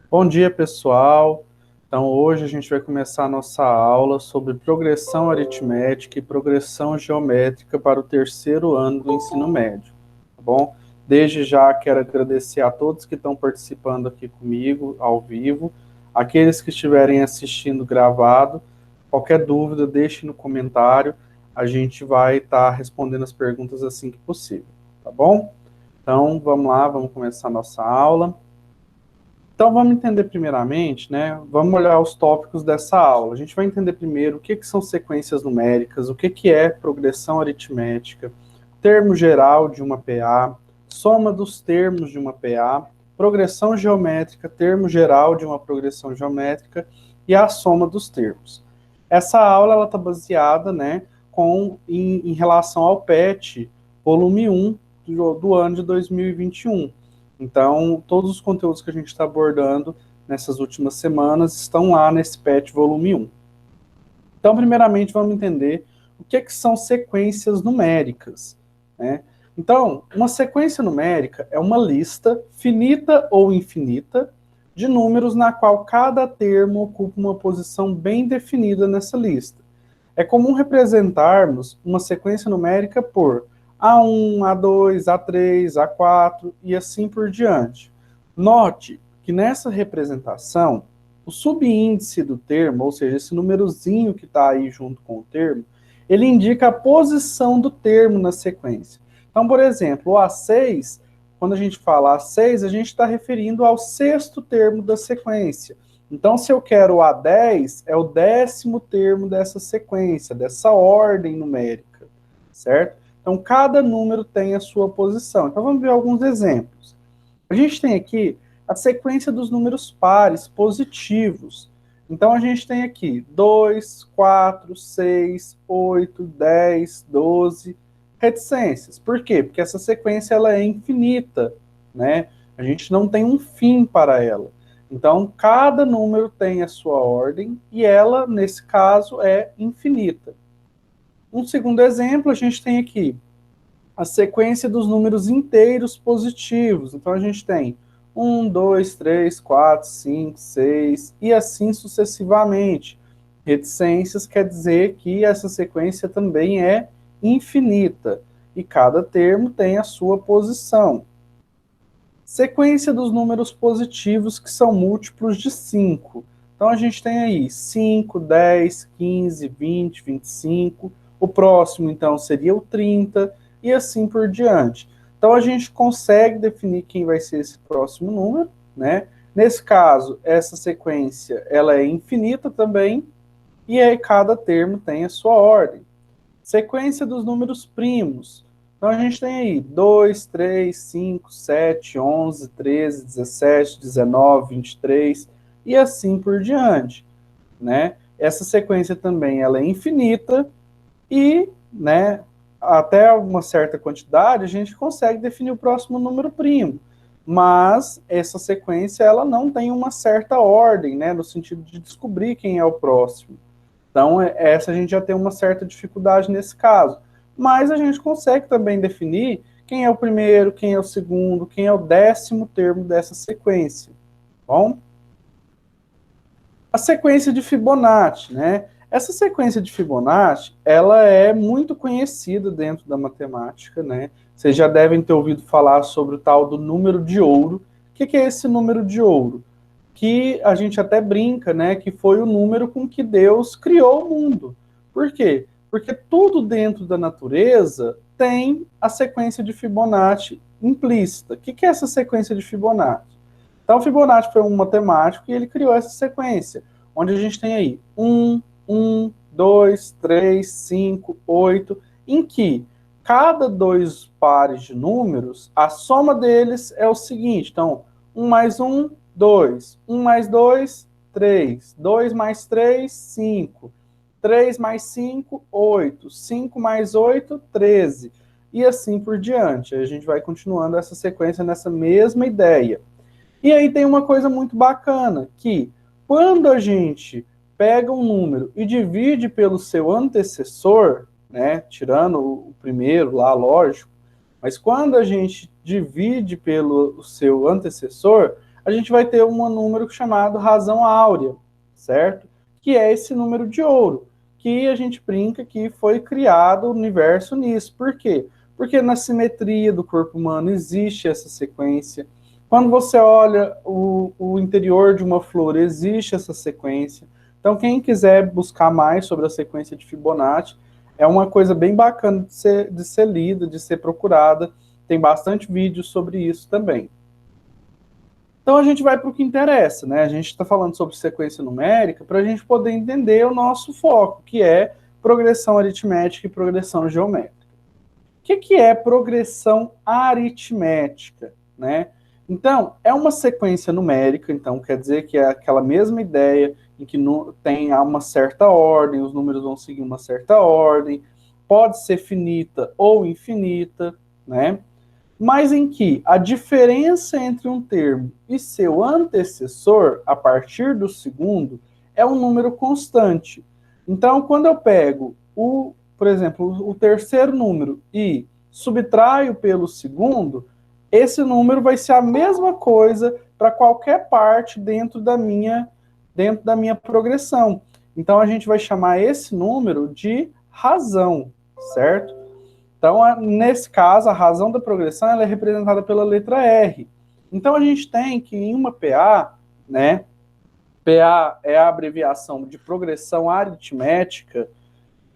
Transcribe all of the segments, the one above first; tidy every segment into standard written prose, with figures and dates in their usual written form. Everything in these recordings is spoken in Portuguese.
Bom dia, pessoal. Então, hoje a gente vai começar a nossa aula sobre progressão aritmética e progressão geométrica para o terceiro ano do ensino médio, tá bom? Desde já quero agradecer a todos que estão participando aqui comigo, ao vivo, aqueles que estiverem assistindo gravado. Qualquer dúvida, deixe no comentário, a gente vai estar respondendo as perguntas assim que possível, tá bom? Então, vamos lá, vamos começar a nossa aula. Então, vamos entender primeiramente, né? Vamos olhar os tópicos dessa aula. A gente vai entender primeiro o que são sequências numéricas, o que é progressão aritmética, termo geral de uma PA, soma dos termos de uma PA, progressão geométrica, termo geral de uma progressão geométrica e a soma dos termos. Essa aula está baseada, né, em relação ao PET, volume 1 do ano de 2021. Então, todos os conteúdos que a gente está abordando nessas últimas semanas estão lá nesse PET volume 1. Então, primeiramente, vamos entender o que são sequências numéricas, né? Então, uma sequência numérica é uma lista, finita ou infinita, de números na qual cada termo ocupa uma posição bem definida nessa lista. É comum representarmos uma sequência numérica por A1, A2, A3, A4 e assim por diante. Note que nessa representação, o subíndice do termo, ou seja, esse númerozinho que está aí junto com o termo, ele indica a posição do termo na sequência. Então, por exemplo, o A6, quando a gente fala A6, a gente está referindo ao sexto termo da sequência. Então, se eu quero o A10, é o 10º termo dessa sequência, dessa ordem numérica, certo? Então, cada número tem a sua posição. Então, vamos ver alguns exemplos. A gente tem aqui a sequência dos números pares positivos. Então, a gente tem aqui 2, 4, 6, 8, 10, 12 reticências. Por quê? Porque essa sequência ela é infinita, né? A gente não tem um fim para ela. Então, cada número tem a sua ordem e ela, nesse caso, é infinita. Um segundo exemplo, a gente tem aqui a sequência dos números inteiros positivos. Então, a gente tem 1, 2, 3, 4, 5, 6 e assim sucessivamente. Reticências quer dizer que essa sequência também é infinita e cada termo tem a sua posição. Sequência dos números positivos que são múltiplos de 5. Então, a gente tem aí 5, 10, 15, 20, 25. O próximo, então, seria o 30 e assim por diante. Então, a gente consegue definir quem vai ser esse próximo número, né? Nesse caso, essa sequência ela é infinita também, e aí cada termo tem a sua ordem. Sequência dos números primos. Então, a gente tem aí 2, 3, 5, 7, 11, 13, 17, 19, 23 e assim por diante, né? Essa sequência também ela é infinita e, né, até uma certa quantidade a gente consegue definir o próximo número primo. Mas essa sequência ela não tem uma certa ordem, né, no sentido de descobrir quem é o próximo. Então, essa a gente já tem uma certa dificuldade nesse caso. Mas a gente consegue também definir quem é o primeiro, quem é o segundo, quem é o 10º termo dessa sequência. Bom? A sequência de Fibonacci, né? Essa sequência de Fibonacci, ela é muito conhecida dentro da matemática, né? Vocês já devem ter ouvido falar sobre o tal do número de ouro. O que é esse número de ouro? Que a gente até brinca, né, que foi o número com que Deus criou o mundo. Por quê? Porque tudo dentro da natureza tem a sequência de Fibonacci implícita. O que é essa sequência de Fibonacci? Então, Fibonacci foi um matemático e ele criou essa sequência, onde a gente tem aí 1, 2, 3, 5, 8, em que cada dois pares de números, a soma deles é o seguinte. Então, 1 mais 1, 2. 1 mais 2, 3. 2 mais 3, 5. 3 mais 5, 8. 5 mais 8, 13. E assim por diante. A gente vai continuando essa sequência nessa mesma ideia. E aí tem uma coisa muito bacana, que quando a gente pega um número e divide pelo seu antecessor, né, tirando o primeiro lá, lógico, mas quando a gente divide pelo seu antecessor, a gente vai ter um número chamado razão áurea, certo? Que é esse número de ouro, que a gente brinca que foi criado o universo nisso. Por quê? Porque na simetria do corpo humano existe essa sequência. Quando você olha o interior de uma flor, existe essa sequência. Então, quem quiser buscar mais sobre a sequência de Fibonacci, é uma coisa bem bacana de ser lida, de ser procurada. Tem bastante vídeo sobre isso também. Então a gente vai para o que interessa, né? A gente está falando sobre sequência numérica para a gente poder entender o nosso foco, que é progressão aritmética e progressão geométrica. O que é progressão aritmética, né? Então, é uma sequência numérica, então quer dizer que é aquela mesma ideia em que tem uma certa ordem, os números vão seguir uma certa ordem, pode ser finita ou infinita, né? Mas em que a diferença entre um termo e seu antecessor, a partir do segundo, é um número constante. Então, quando eu pego, por exemplo, o terceiro número e subtraio pelo segundo, esse número vai ser a mesma coisa para qualquer parte dentro da minha progressão. Então, a gente vai chamar esse número de razão, certo? Então, nesse caso, a razão da progressão ela é representada pela letra R. Então, a gente tem que em uma PA, né, PA é a abreviação de progressão aritmética,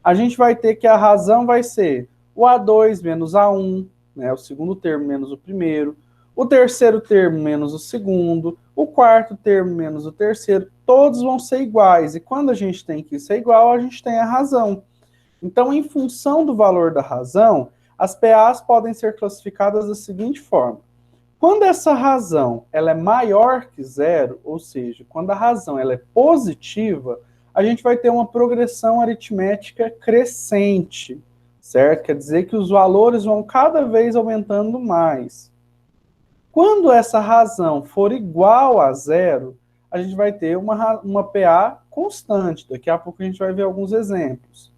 a gente vai ter que a razão vai ser o A2 menos A1, né, o segundo termo menos o primeiro, o terceiro termo menos o segundo, o quarto termo menos o terceiro, todos vão ser iguais. E quando a gente tem que ser igual, a gente tem a razão. Então, em função do valor da razão, as PAs podem ser classificadas da seguinte forma. Quando essa razão ela é maior que zero, ou seja, quando a razão ela é positiva, a gente vai ter uma progressão aritmética crescente, certo? Quer dizer que os valores vão cada vez aumentando mais. Quando essa razão for igual a zero, a gente vai ter uma PA constante. Daqui a pouco a gente vai ver alguns exemplos.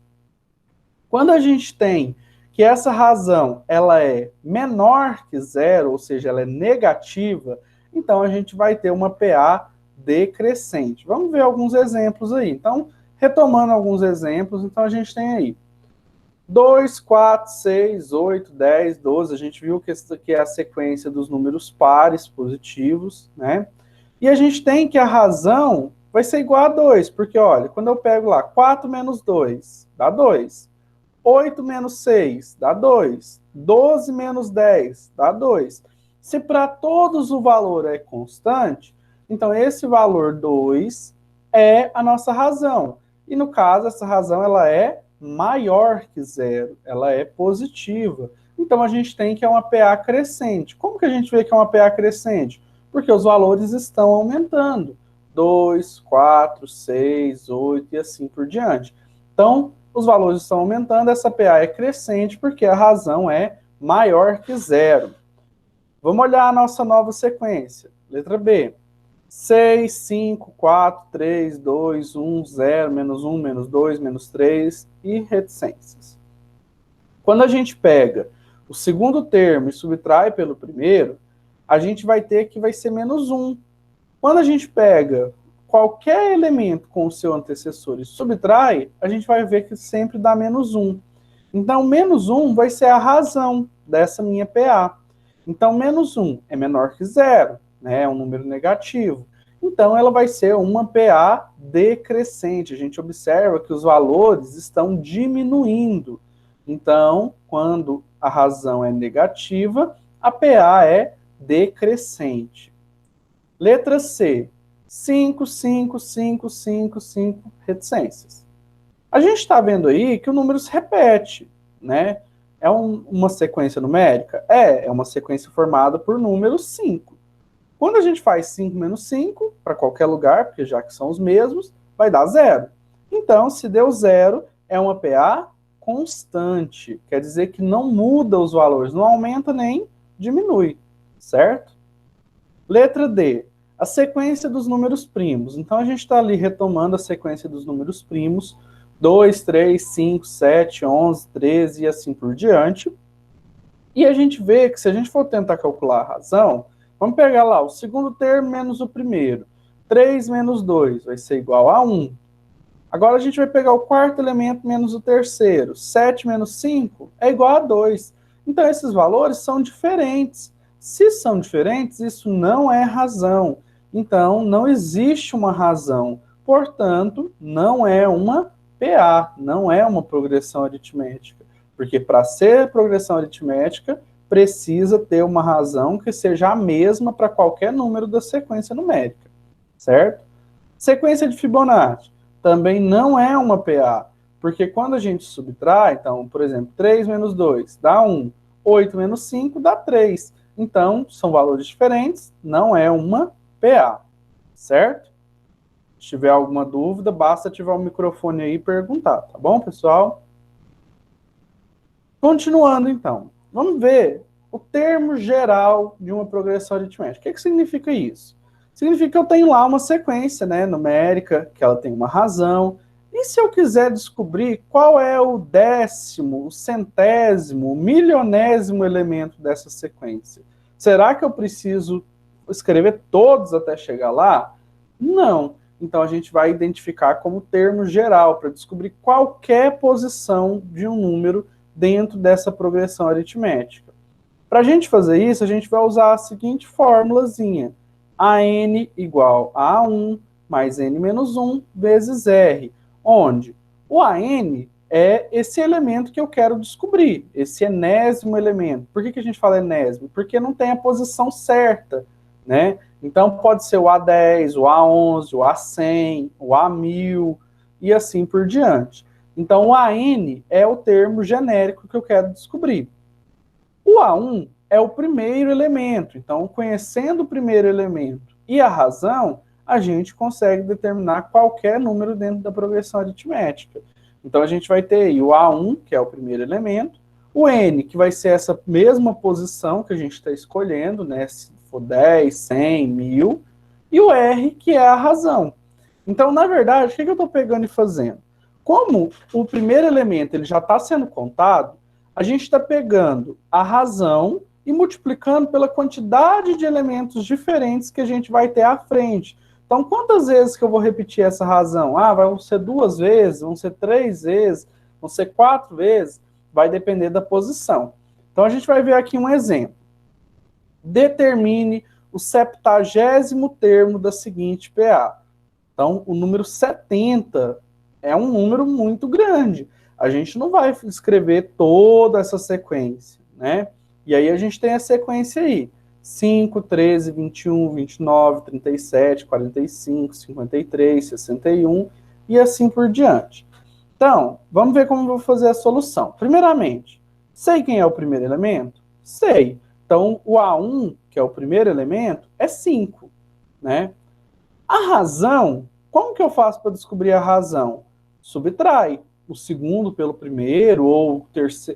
Quando a gente tem que essa razão ela é menor que zero, ou seja, ela é negativa, então a gente vai ter uma PA decrescente. Vamos ver alguns exemplos aí. Então, retomando alguns exemplos, então a gente tem aí 2, 4, 6, 8, 10, 12. A gente viu que essa aqui é a sequência dos números pares positivos, né? E a gente tem que a razão vai ser igual a 2, porque, olha, quando eu pego lá 4 menos 2, dá 2. 8 menos 6 dá 2. 12 menos 10 dá 2. Se para todos o valor é constante, então esse valor 2 é a nossa razão. E no caso, essa razão ela é maior que zero, ela é positiva. Então a gente tem que é uma PA crescente. Como que a gente vê que é uma PA crescente? Porque os valores estão aumentando. 2, 4, 6, 8 e assim por diante. Então, os valores estão aumentando, essa PA é crescente porque a razão é maior que zero. Vamos olhar a nossa nova sequência. Letra B. 6, 5, 4, 3, 2, 1, 0, menos 1, menos 2, menos 3 e reticências. Quando a gente pega o segundo termo e subtrai pelo primeiro, a gente vai ter que vai ser menos 1. Quando a gente pega qualquer elemento com o seu antecessor e subtrai, a gente vai ver que sempre dá menos 1. Então, menos 1 vai ser a razão dessa minha PA. Então, menos 1 é menor que zero, né? É um número negativo. Então, ela vai ser uma PA decrescente. A gente observa que os valores estão diminuindo. Então, quando a razão é negativa, a PA é decrescente. Letra C. 5, 5, 5, 5, 5 reticências. A gente está vendo aí que o número se repete, né? É uma sequência numérica? É uma sequência formada por números 5. Quando a gente faz 5 menos 5, para qualquer lugar, porque já que são os mesmos, vai dar 0. Então, se deu 0, é uma PA constante. Quer dizer que não muda os valores, não aumenta nem diminui, certo? Letra D. A sequência dos números primos. Então, a gente está ali retomando a sequência dos números primos. 2, 3, 5, 7, 11, 13 e assim por diante. E a gente vê que se a gente for tentar calcular a razão, Vamos pegar lá o segundo termo menos o primeiro. 3 menos 2 vai ser igual a 1. Agora a gente vai pegar o quarto elemento menos o terceiro. 7 menos 5 é igual a 2. Então esses valores são diferentes. Se são diferentes, isso não é razão. Então não existe uma razão. Portanto, não é uma PA, não é uma progressão aritmética. Porque para ser progressão aritmética, precisa ter uma razão que seja a mesma para qualquer número da sequência numérica, certo? Sequência de Fibonacci também não é uma PA, porque quando a gente subtrai, então, por exemplo, 3 menos 2 dá 1, 8 menos 5 dá 3. Então, são valores diferentes, não é uma PA, certo? Se tiver alguma dúvida, basta ativar o microfone aí e perguntar, tá bom, pessoal? Continuando, então. Vamos ver o termo geral de uma progressão aritmética. O que significa isso? Significa que eu tenho lá uma sequência, né, numérica, que ela tem uma razão. E se eu quiser descobrir qual é o décimo, o centésimo, o milionésimo elemento dessa sequência, será que eu preciso escrever todos até chegar lá? Não. Então a gente vai identificar como termo geral para descobrir qualquer posição de um número dentro dessa progressão aritmética. Para a gente fazer isso, a gente vai usar a seguinte formulazinha. AN igual a A1 mais N menos 1 vezes R, onde o AN é esse elemento que eu quero descobrir, esse enésimo elemento. Por que a gente fala enésimo? Porque não tem a posição certa, né? Então pode ser o A10, o A11, o A100, o A1000 e assim por diante. Então, o AN é o termo genérico que eu quero descobrir. O A1 é o primeiro elemento. Então, conhecendo o primeiro elemento e a razão, a gente consegue determinar qualquer número dentro da progressão aritmética. Então, a gente vai ter aí o A1, que é o primeiro elemento, o N, que vai ser essa mesma posição que a gente está escolhendo, né? Se for 10, 100, 1000, e o R, que é a razão. Então, na verdade, o que eu estou pegando e fazendo? Como o primeiro elemento ele já está sendo contado, a gente está pegando a razão e multiplicando pela quantidade de elementos diferentes que a gente vai ter à frente. Então, quantas vezes que eu vou repetir essa razão? Ah, vão ser 2 vezes, vão ser 3 vezes, vão ser 4 vezes, vai depender da posição. Então, a gente vai ver aqui um exemplo. Determine o 70º termo da seguinte PA. Então, o número 70 é um número muito grande. A gente não vai escrever toda essa sequência, né? E aí a gente tem a sequência aí. 5, 13, 21, 29, 37, 45, 53, 61 e assim por diante. Então, vamos ver como eu vou fazer a solução. Primeiramente, sei quem é o primeiro elemento? Sei. Então, o A1, que é o primeiro elemento, é 5, né? A razão, como que eu faço para descobrir a razão? Subtrai o segundo pelo primeiro, ou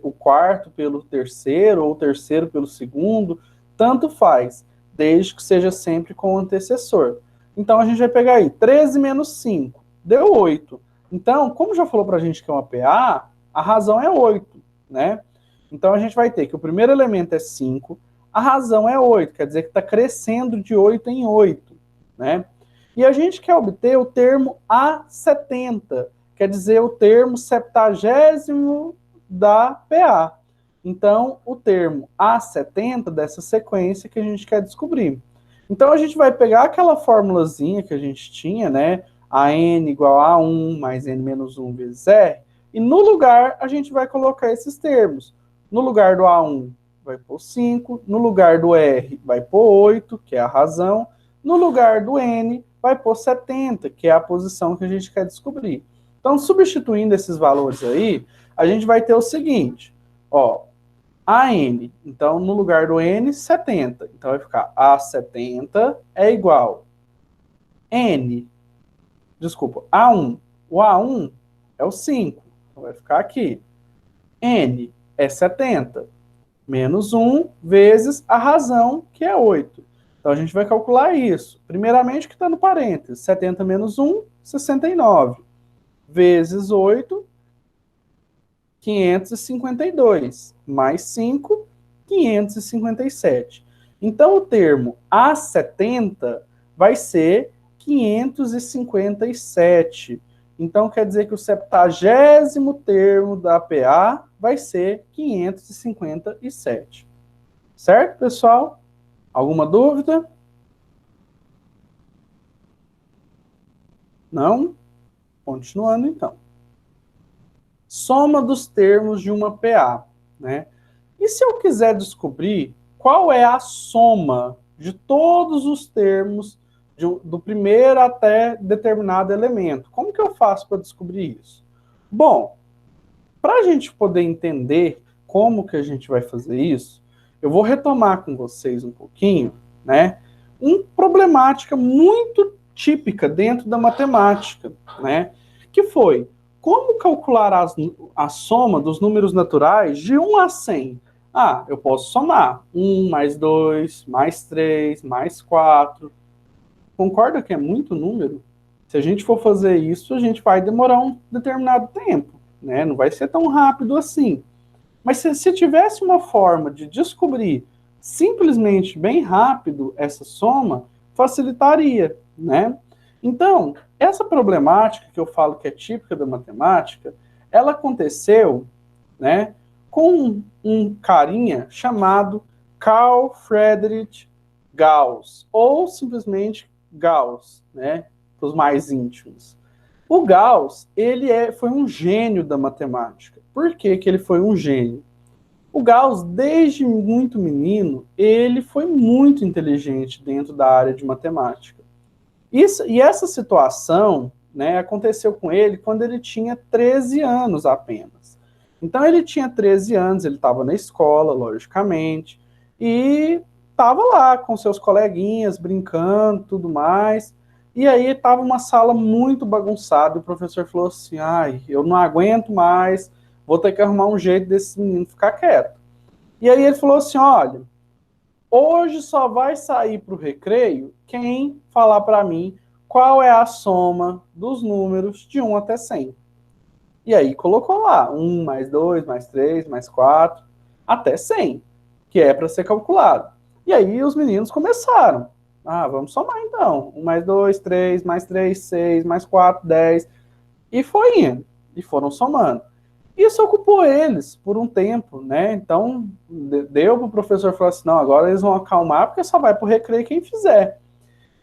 o quarto pelo terceiro, ou o terceiro pelo segundo, tanto faz, desde que seja sempre com o antecessor. Então a gente vai pegar aí, 13 menos 5, deu 8. Então, como já falou para a gente que é uma PA, a razão é 8, né? Então a gente vai ter que o primeiro elemento é 5, a razão é 8, quer dizer que está crescendo de 8 em 8, né? E a gente quer obter o termo A70, quer dizer o termo 70º da PA. Então, o termo A70 dessa sequência que a gente quer descobrir. Então, a gente vai pegar aquela formulazinha que a gente tinha, né? AN igual a 1 mais N menos 1 vezes R, e no lugar a gente vai colocar esses termos. No lugar do A1 vai pôr 5, no lugar do R vai pôr 8, que é a razão, no lugar do N vai pôr 70, que é a posição que a gente quer descobrir. Então, substituindo esses valores aí, a gente vai ter o seguinte, ó, AN, então no lugar do N, 70. Então vai ficar A70 é igual A1. O A1 é o 5, então vai ficar aqui. N é 70, menos 1 vezes a razão, que é 8. Então a gente vai calcular isso. Primeiramente, o que está no parênteses? 70 menos 1, 69. Vezes 8, 552. Mais 5, 557. Então, o termo A70 vai ser 557. Então, quer dizer que o 70º termo da PA vai ser 557. Certo, pessoal? Alguma dúvida? Não? Continuando, então. Soma dos termos de uma PA, né? E se eu quiser descobrir qual é a soma de todos os termos do primeiro até determinado elemento, como que eu faço para descobrir isso? Bom, para a gente poder entender como que a gente vai fazer isso, eu vou retomar com vocês um pouquinho, né, uma problemática muito típica dentro da matemática, né, que foi como calcular a soma dos números naturais de 1 a 100? Ah, eu posso somar 1 mais 2, mais 3, mais 4. Concorda que é muito número? Se a gente for fazer isso, a gente vai demorar um determinado tempo, né? Não vai ser tão rápido assim. Mas se tivesse uma forma de descobrir simplesmente bem rápido essa soma, facilitaria, né? Então, essa problemática que eu falo que é típica da matemática, ela aconteceu, né, com um carinha chamado Carl Friedrich Gauss, ou simplesmente Gauss, né, para os mais íntimos. O Gauss, foi um gênio da matemática. Por que que ele foi um gênio? O Gauss, desde muito menino, ele foi muito inteligente dentro da área de matemática. E essa situação, né, aconteceu com ele quando ele tinha 13 anos apenas. Então ele tinha 13 anos, ele estava na escola, logicamente, e estava lá com seus coleguinhas, brincando, tudo mais. E aí estava uma sala muito bagunçada, e o professor falou assim, ai, eu não aguento mais, vou ter que arrumar um jeito desse menino ficar quieto. E aí ele falou assim, olha, hoje só vai sair para o recreio quem falar para mim qual é a soma dos números de 1 até 100. E aí colocou lá 1 mais 2 mais 3 mais 4 até 100, que é para ser calculado. E aí os meninos começaram. Ah, vamos somar então. 1 mais 2, 3, mais 3, 6, mais 4, 10. E foi indo. E foram somando. Isso ocupou eles por um tempo, né? Então, deu para o professor falar assim, não, agora eles vão acalmar, porque só vai para o recreio quem fizer.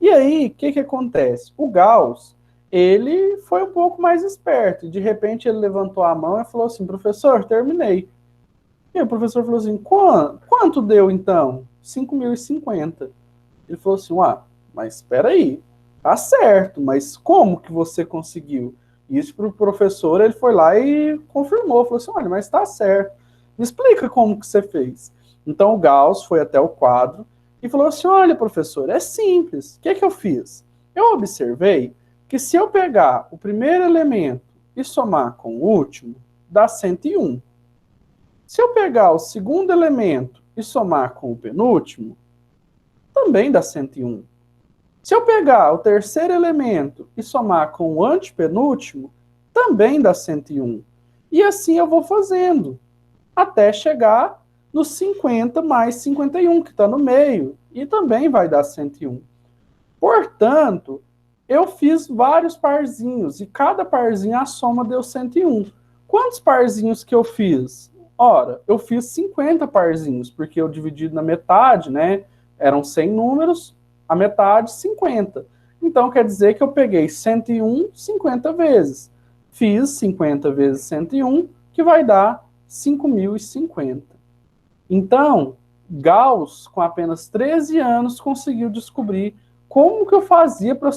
E aí, o que acontece? O Gauss, ele foi um pouco mais esperto. De repente, ele levantou a mão e falou assim, professor, terminei. E o professor falou assim, quanto deu, então? 5.050. Ele falou assim, mas espera aí, tá certo, mas como que você conseguiu? Isso para o professor, ele foi lá e confirmou, falou assim, olha, mas tá certo, me explica como que você fez. Então o Gauss foi até o quadro e falou assim, olha professor, é simples, o que que eu fiz? Eu observei que se eu pegar o primeiro elemento e somar com o último, dá 101. Se eu pegar o segundo elemento e somar com o penúltimo, também dá 101. Se eu pegar o terceiro elemento e somar com o antepenúltimo, também dá 101. E assim eu vou fazendo, até chegar no 50 mais 51, que está no meio, e também vai dar 101. Portanto, eu fiz vários parzinhos, e cada parzinho a soma deu 101. Quantos parzinhos que eu fiz? Ora, eu fiz 50 parzinhos, porque eu dividi na metade, né? Eram 100 números, a metade 50. Então quer dizer que eu peguei 101 50 vezes. Fiz 50 vezes 101, que vai dar 5.050. Então, Gauss, com apenas 13 anos, conseguiu descobrir como que eu fazia para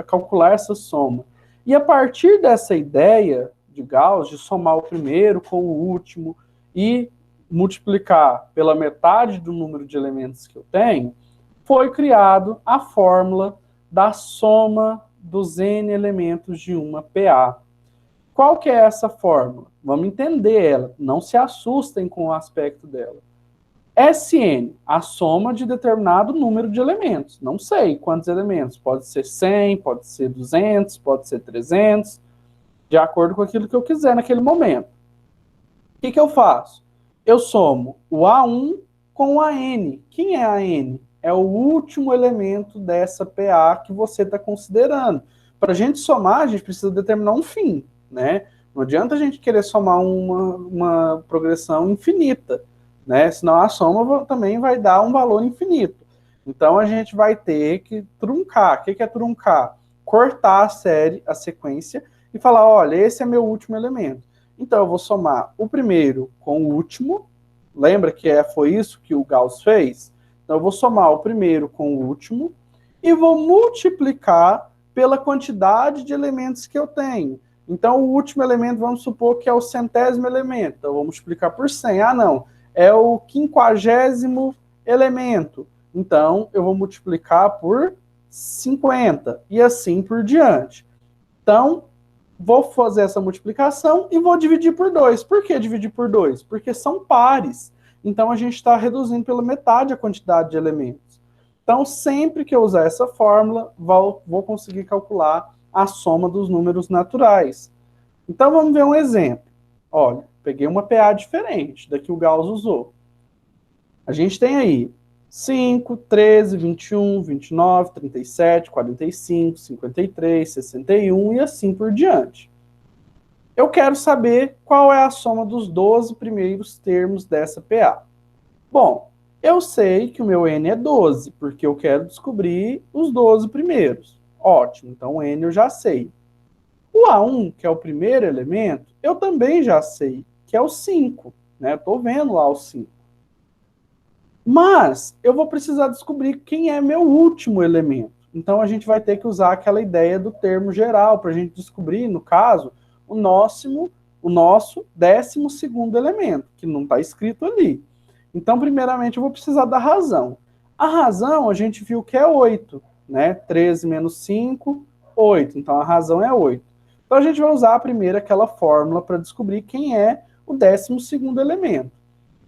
calcular essa soma. E a partir dessa ideia de Gauss, de somar o primeiro com o último e multiplicar pela metade do número de elementos que eu tenho, foi criado a fórmula da soma dos n elementos de uma PA. Qual que é essa fórmula? Vamos entender ela, não se assustem com o aspecto dela. Sn, a soma de determinado número de elementos. Não sei quantos elementos, pode ser 100, pode ser 200, pode ser 300, de acordo com aquilo que eu quiser naquele momento. O que eu faço? Eu somo o A1 com a n. Quem é a n? É o último elemento dessa PA que você está considerando. Para a gente somar, a gente precisa determinar um fim, né? Não adianta a gente querer somar uma progressão infinita, né? Senão a soma também vai dar um valor infinito. Então a gente vai ter que truncar. O que é truncar? Cortar a série, a sequência, e falar, olha, esse é meu último elemento. Então eu vou somar o primeiro com o último. Lembra que foi isso que o Gauss fez? Então eu vou somar o primeiro com o último e vou multiplicar pela quantidade de elementos que eu tenho. Então o último elemento, vamos supor que é o 100º elemento. Então eu vou multiplicar por 100. Ah, não. É o 50º elemento. Então eu vou multiplicar por 50 e assim por diante. Então, vou fazer essa multiplicação e vou dividir por 2. Por que dividir por 2? Porque são pares. Então, a gente está reduzindo pela metade a quantidade de elementos. Então, sempre que eu usar essa fórmula, vou conseguir calcular a soma dos números naturais. Então, vamos ver um exemplo. Olha, peguei uma PA diferente da que o Gauss usou. A gente tem aí 5, 13, 21, 29, 37, 45, 53, 61 e assim por diante. Eu quero saber qual é a soma dos 12 primeiros termos dessa PA. Bom, eu sei que o meu N é 12, porque eu quero descobrir os 12 primeiros. Ótimo, então o N eu já sei. O A1, que é o primeiro elemento, eu também já sei, que é o 5. Né? Estou vendo lá o 5. Mas eu vou precisar descobrir quem é meu último elemento. Então a gente vai ter que usar aquela ideia do termo geral para a gente descobrir, no caso, o nosso 12º elemento, que não está escrito ali. Então, primeiramente, eu vou precisar da razão. A razão, a gente viu que é 8, né? 13 menos 5, 8. Então, a razão é 8. Então, a gente vai usar primeiro aquela fórmula para descobrir quem é o 12º elemento.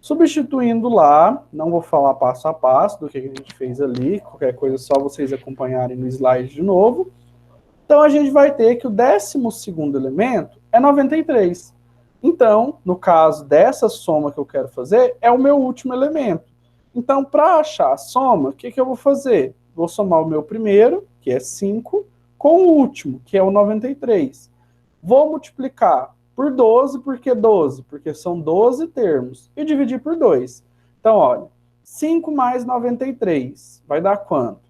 Substituindo lá, não vou falar passo a passo do que a gente fez ali, qualquer coisa é só vocês acompanharem no slide de novo. Então, a gente vai ter que o 12º elemento é 93. Então, no caso dessa soma que eu quero fazer, é o meu último elemento. Então, para achar a soma, o que eu vou fazer? Vou somar o meu primeiro, que é 5, com o último, que é o 93. Vou multiplicar por 12, por que 12? Porque são 12 termos. E dividir por 2. Então, olha, 5 mais 93 vai dar quanto?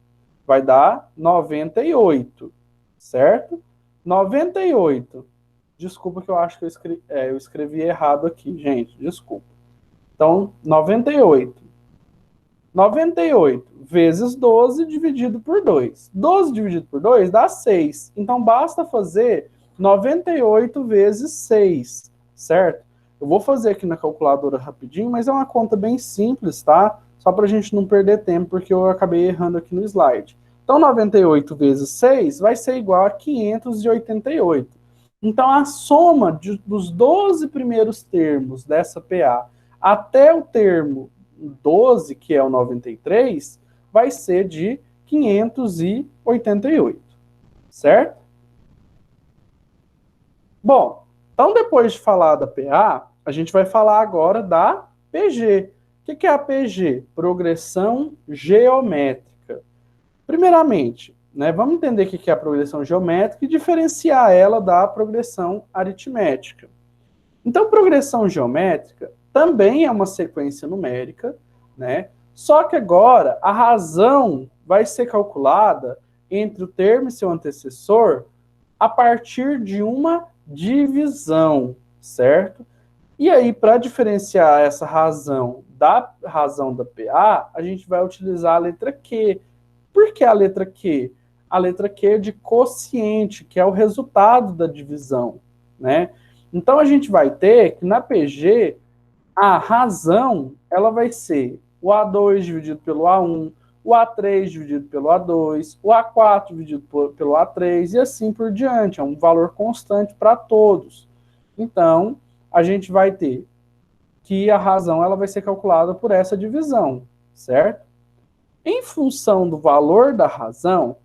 Vai dar 98, certo? 98. Desculpa que eu acho que eu escrevi errado aqui, gente, desculpa. Então, 98. 98 vezes 12 dividido por 2. 12 dividido por 2 dá 6. Então, basta fazer 98 vezes 6, certo? Eu vou fazer aqui na calculadora rapidinho, mas é uma conta bem simples, tá? Só para a gente não perder tempo, porque eu acabei errando aqui no slide. Então, 98 vezes 6 vai ser igual a 588. Então, a soma dos 12 primeiros termos dessa PA até o termo 12, que é o 93, vai ser de 588, certo? Bom, então depois de falar da PA, a gente vai falar agora da PG. O que é a PG? Progressão geométrica. Primeiramente, né, vamos entender o que é a progressão geométrica e diferenciar ela da progressão aritmética. Então, progressão geométrica também é uma sequência numérica, né? Só que agora a razão vai ser calculada entre o termo e seu antecessor a partir de uma divisão, certo? E aí, para diferenciar essa razão da PA, a gente vai utilizar a letra Q. Por que a letra Q? A letra Q é de quociente, que é o resultado da divisão, né? Então, a gente vai ter que na PG, a razão ela vai ser o A2 dividido pelo A1, o A3 dividido pelo A2, o A4 dividido pelo A3 e assim por diante. É um valor constante para todos. Então, a gente vai ter que a razão ela vai ser calculada por essa divisão, certo? Em função do valor da razão,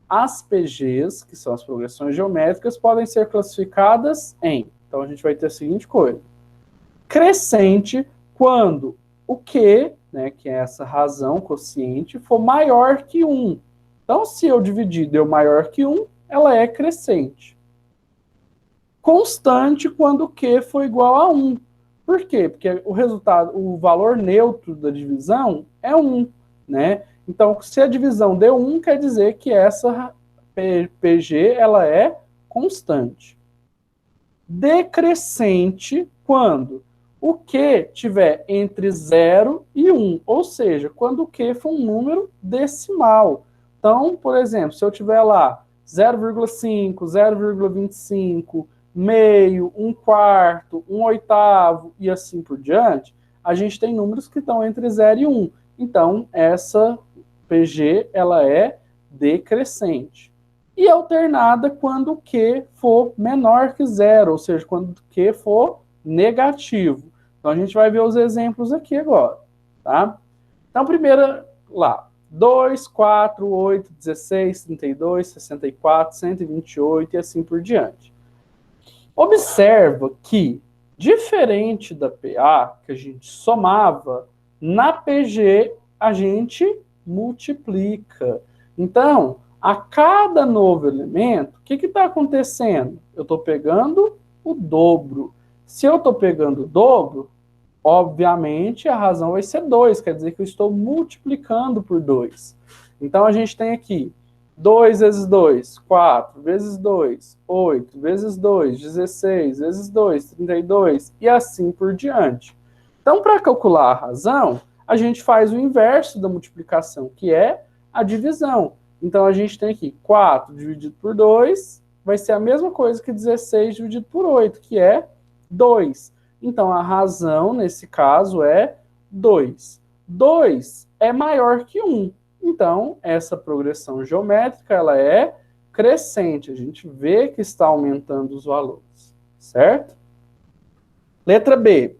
as PGs, que são as progressões geométricas, podem ser classificadas em... Então, a gente vai ter a seguinte coisa. Crescente, quando o Q né, que é essa razão quociente, for maior que 1. Então, se eu dividir deu maior que 1, ela é crescente. Constante quando Q for igual a 1. Por quê? Porque o resultado, o valor neutro da divisão é 1, né? Então, se a divisão deu 1, quer dizer que essa PG ela é constante. Decrescente quando o Q tiver entre 0 e 1, ou seja, quando o Q for um número decimal. Então, por exemplo, se eu tiver lá 0,5, 0,25, meio, 1/4, 1/8 e assim por diante, a gente tem números que estão entre 0 e 1. Então, essa PG ela é decrescente. E alternada quando o Q for menor que 0, ou seja, quando o Q for negativo. Então, a gente vai ver os exemplos aqui agora, tá? Então, primeiro, lá, 2, 4, 8, 16, 32, 64, 128 e assim por diante. Observa que, diferente da PA, que a gente somava, na PG a gente multiplica. Então, a cada novo elemento, o que está acontecendo? Eu estou pegando o dobro. Se eu estou pegando o dobro, obviamente a razão vai ser 2, quer dizer que eu estou multiplicando por 2. Então, a gente tem aqui 2 vezes 2, 4, vezes 2, 8, vezes 2, 16, vezes 2, 32, e assim por diante. Então, para calcular a razão, a gente faz o inverso da multiplicação, que é a divisão. Então, a gente tem aqui 4 dividido por 2, vai ser a mesma coisa que 16 dividido por 8, que é 2. Então, a razão, nesse caso, é 2. 2 é maior que 1. Então, essa progressão geométrica, ela é crescente. A gente vê que está aumentando os valores, certo? Letra B.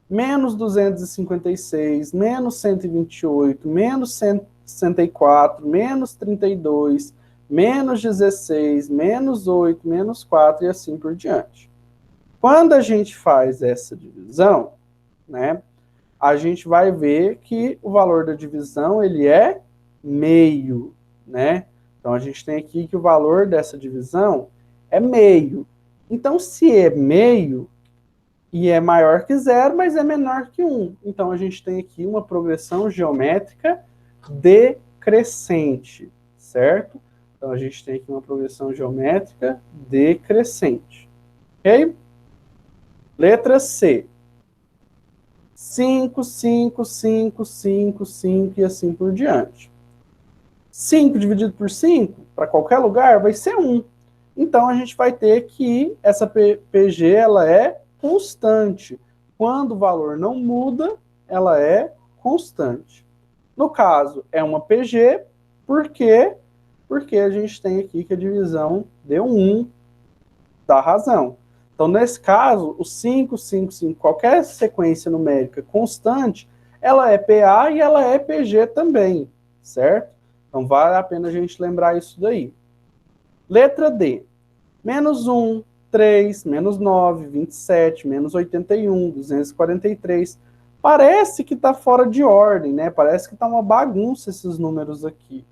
Menos 256, menos 128, menos 164, menos 32, menos 16, menos 8, menos 4 e assim por diante. Quando a gente faz essa divisão, né, a gente vai ver que o valor da divisão ele é meio, né? Então, a gente tem aqui que o valor dessa divisão é meio. Então, se é meio e é maior que 0, mas é menor que 1. Então, a gente tem aqui uma progressão geométrica decrescente, certo? Então, a gente tem aqui uma progressão geométrica decrescente. Ok? Letra C. 5, 5, 5, 5, 5 e assim por diante. 5 dividido por 5, para qualquer lugar, vai ser 1. Então, a gente vai ter que essa PG ela é constante. Quando o valor não muda, ela é constante. No caso, é uma PG, por quê? Porque a gente tem aqui que a divisão deu 1 da razão. Então, nesse caso, o 5, 5, 5, qualquer sequência numérica constante, ela é PA e ela é PG também, certo? Então, vale a pena a gente lembrar isso daí. Letra D. Menos 1, 3, menos 9, 27, menos 81, 243. Parece que está fora de ordem, né? Parece que está uma bagunça esses números aqui.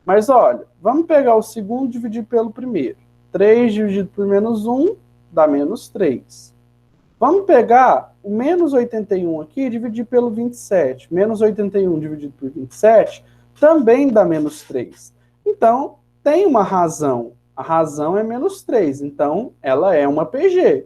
Mas, olha, vamos pegar o segundo e dividir pelo primeiro. 3 dividido por menos 1 dá menos 3. Vamos pegar o menos 81 aqui e dividir pelo 27. Menos 81 dividido por 27 também dá menos 3. Então, tem uma razão. A razão é menos 3. Então, ela é uma PG.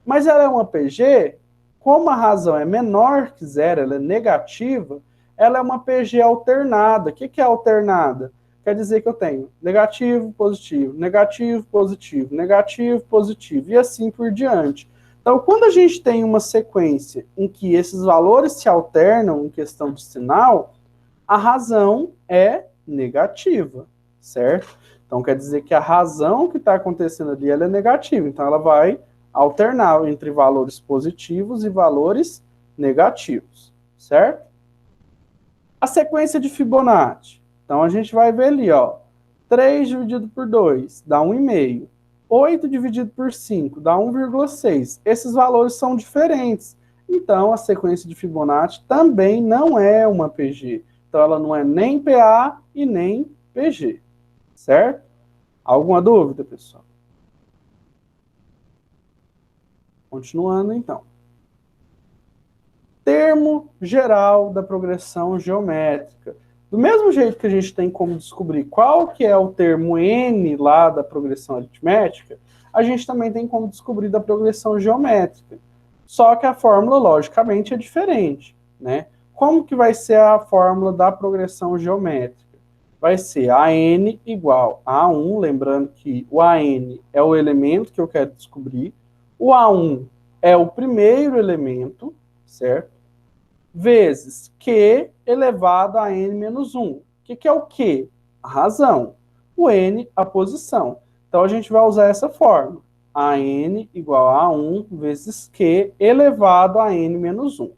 Mas ela é uma PG, como a razão é menor que 0, ela é negativa, ela é uma PG alternada. O que é alternada? Quer dizer que eu tenho negativo, positivo, negativo, positivo, negativo, positivo, e assim por diante. Então, quando a gente tem uma sequência em que esses valores se alternam em questão de sinal, a razão é negativa, certo? Então, quer dizer que a razão que está acontecendo ali ela é negativa. Então, ela vai alternar entre valores positivos e valores negativos, certo? A sequência de Fibonacci. Então, a gente vai ver ali, ó, 3 dividido por 2 dá 1,5. 8 dividido por 5 dá 1,6. Esses valores são diferentes. então a sequência de Fibonacci também não é uma PG. Então ela não é nem PA e nem PG, certo? Alguma dúvida, pessoal? Continuando, então. Termo geral da progressão geométrica. Do mesmo jeito que a gente tem como descobrir qual que é o termo N lá da progressão aritmética, a gente também tem como descobrir da progressão geométrica. Só que a fórmula, logicamente, é diferente, né? Como que vai ser a fórmula da progressão geométrica? Vai ser AN igual a A1, lembrando que o AN é o elemento que eu quero descobrir, o A1 é o primeiro elemento, certo? Vezes Q elevado a N menos 1. O que é o Q? A razão. O N, a posição. Então, a gente vai usar essa fórmula. AN igual a 1 vezes Q elevado a N menos 1.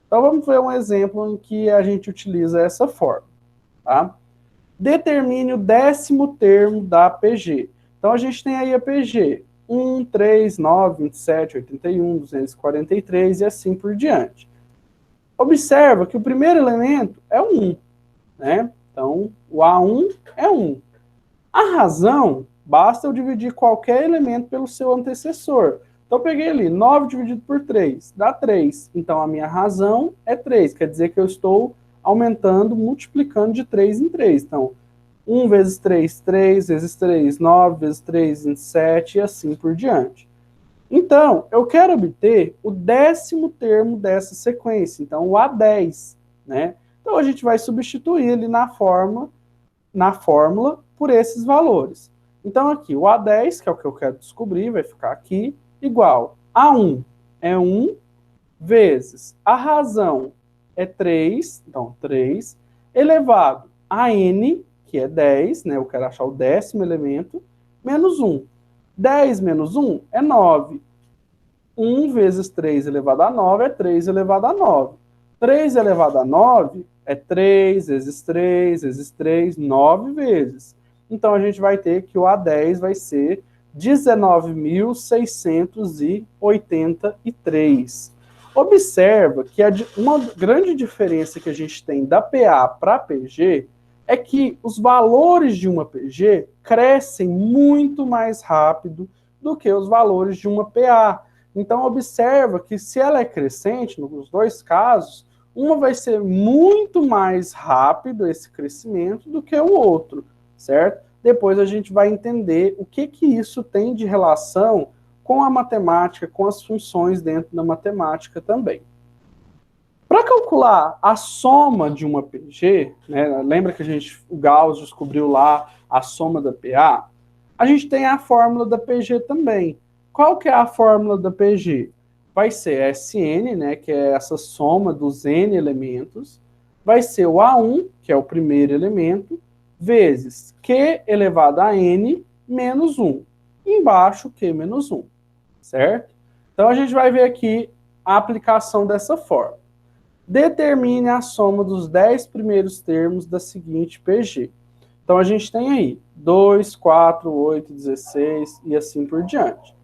Então, vamos ver um exemplo em que a gente utiliza essa fórmula. Tá? Determine o 10º termo da PG. Então, a gente tem aí a PG. 1, 3, 9, 27, 81, 243 e assim por diante. Observa que o primeiro elemento é o 1, né? Então, o A1 é 1. A razão, basta eu dividir qualquer elemento pelo seu antecessor. Então, eu peguei ali, 9 dividido por 3, dá 3. Então, a minha razão é 3, quer dizer que eu estou aumentando, multiplicando de 3 em 3. Então, 1 vezes 3, 3 vezes 3, 9 vezes 3, 27 e assim por diante. Então, eu quero obter o 10º termo dessa sequência, então o A10, né? Então, a gente vai substituir ele na fórmula por esses valores. Então, aqui, o A10, que é o que eu quero descobrir, vai ficar aqui, igual a 1 é 1, vezes a razão é 3, então 3, elevado a N, que é 10, né? Eu quero achar o 10º elemento, menos 1. 10 menos 1 é 9. 1 vezes 3 elevado a 9 é 3 elevado a 9. 3 elevado a 9 é 3 vezes 3 vezes 3, 9 vezes. Então, a gente vai ter que o A10 vai ser 19.683. Observa que uma grande diferença que a gente tem da PA para a PG é que os valores de uma PG crescem muito mais rápido do que os valores de uma PA. Então, observa que se ela é crescente, nos dois casos, uma vai ser muito mais rápido esse crescimento do que o outro, certo? Depois a gente vai entender o que isso tem de relação com a matemática, com as funções dentro da matemática também. Para calcular a soma de uma PG, né, lembra que o Gauss descobriu lá a soma da PA? A gente tem a fórmula da PG também. Qual que é a fórmula da PG? Vai ser Sn, né, que é essa soma dos n elementos, vai ser o A1, que é o primeiro elemento, vezes Q elevado a n menos 1. Embaixo, Q menos 1, certo? Então, a gente vai ver aqui a aplicação dessa fórmula. Determine a soma dos 10 primeiros termos da seguinte PG. Então, a gente tem aí 2, 4, 8, 16 e assim por diante.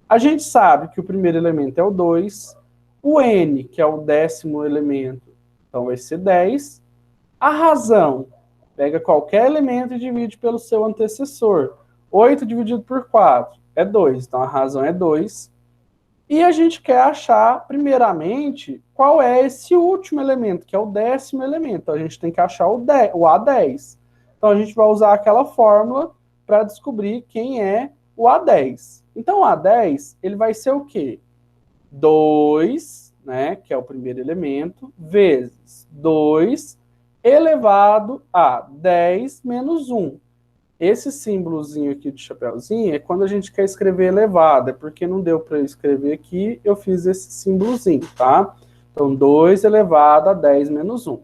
A gente sabe que o primeiro elemento é o 2, o n, que é o 10º elemento, então vai ser 10. A razão, pega qualquer elemento e divide pelo seu antecessor. 8 dividido por 4 é 2, então a razão é 2. E a gente quer achar, primeiramente, qual é esse último elemento, que é o 10º elemento. Então, a gente tem que achar o A10. Então, a gente vai usar aquela fórmula para descobrir quem é o A10. Então, o A10, ele vai ser o quê? 2, né, que é o primeiro elemento, vezes 2 elevado a 10 menos 1. Esse símbolozinho aqui de chapéuzinho é quando a gente quer escrever elevado, é porque não deu para eu escrever aqui, eu fiz esse símbolozinho, tá? Então, 2 elevado a 10 menos 1.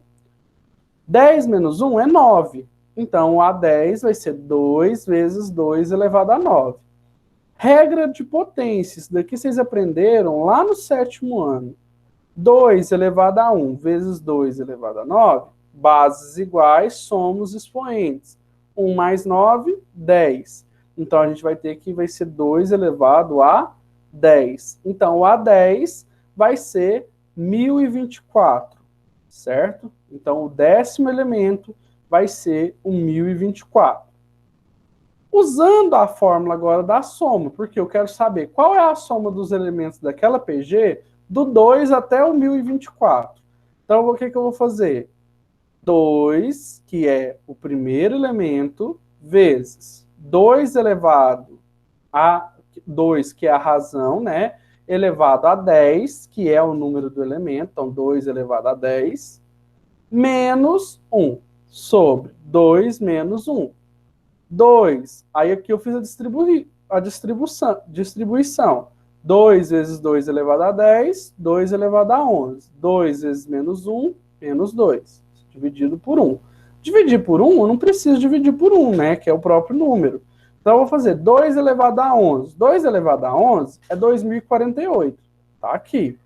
10 menos 1 é 9. Então, o A10 vai ser 2 vezes 2 elevado a 9. Regra de potência, isso daqui vocês aprenderam lá no 7º ano. 2 elevado a 1 vezes 2 elevado a 9, bases iguais, somos expoentes. 1 mais 9, 10. Então, a gente vai ter que vai ser 2 elevado a 10. Então, o A10 vai ser 1024, certo? Então, o 10º elemento vai ser o 1024. Usando a fórmula agora da soma, porque eu quero saber qual é a soma dos elementos daquela PG do 2 até o 1024. Então, o que eu vou fazer? 2, que é o primeiro elemento, vezes 2 elevado a 2, que é a razão, né? Elevado a 10, que é o número do elemento, então 2 elevado a 10, menos 1, sobre 2 menos 1. 2, aí aqui eu fiz a distribuição. 2 vezes 2 elevado a 10, 2 elevado a 11. 2 vezes menos 1, menos 2, dividido por 1. Dividir por 1, eu não preciso dividir por 1, né, que é o próprio número. Então eu vou fazer 2 elevado a 11. 2 elevado a 11 é 2048, tá aqui.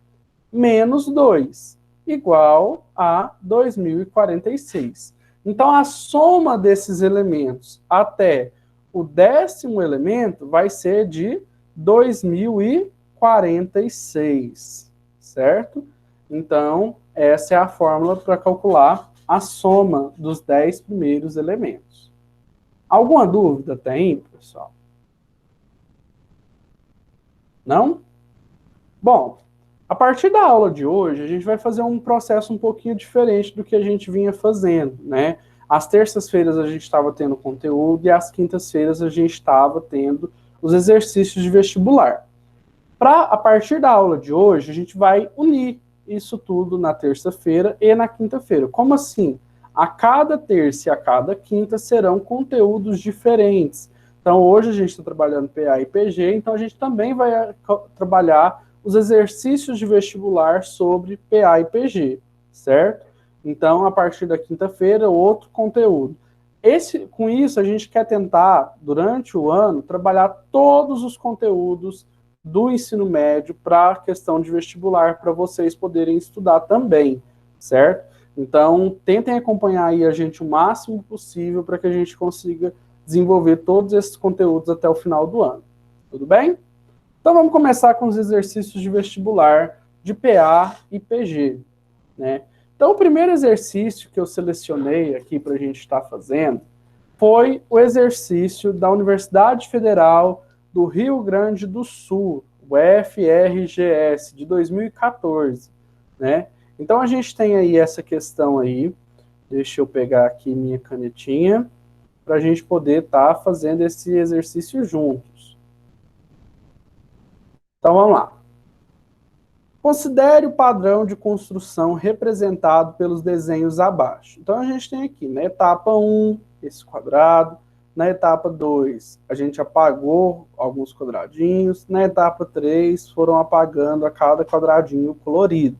Menos 2, igual a 2046. Então, a soma desses elementos até o 10º elemento vai ser de 2046, certo? Então, essa é a fórmula para calcular a soma dos 10 primeiros elementos. Alguma dúvida tem, pessoal? Não? Bom, a partir da aula de hoje, a gente vai fazer um processo um pouquinho diferente do que a gente vinha fazendo, né? Às terças-feiras a gente estava tendo conteúdo e às quintas-feiras a gente estava tendo os exercícios de vestibular. A partir da aula de hoje, a gente vai unir isso tudo na terça-feira e na quinta-feira. Como assim? A cada terça e a cada quinta serão conteúdos diferentes. Então, hoje a gente está trabalhando PA e PG, então a gente também vai trabalhar os exercícios de vestibular sobre PA e PG, certo? Então, a partir da quinta-feira, outro conteúdo. Com isso, a gente quer tentar, durante o ano, trabalhar todos os conteúdos do ensino médio para a questão de vestibular, para vocês poderem estudar também, certo? Então, tentem acompanhar aí a gente o máximo possível para que a gente consiga desenvolver todos esses conteúdos até o final do ano. Tudo bem? Então, vamos começar com os exercícios de vestibular de PA e PG, né? Então, o primeiro exercício que eu selecionei aqui para a gente estar fazendo foi o exercício da Universidade Federal do Rio Grande do Sul, o FRGS, de 2014, né? Então, a gente tem aí essa questão aí. Deixa eu pegar aqui minha canetinha para a gente poder estar fazendo esse exercício juntos. Então, vamos lá. Considere o padrão de construção representado pelos desenhos abaixo. Então, a gente tem aqui, na etapa 1, esse quadrado. Na etapa 2, a gente apagou alguns quadradinhos. Na etapa 3, foram apagando a cada quadradinho colorido,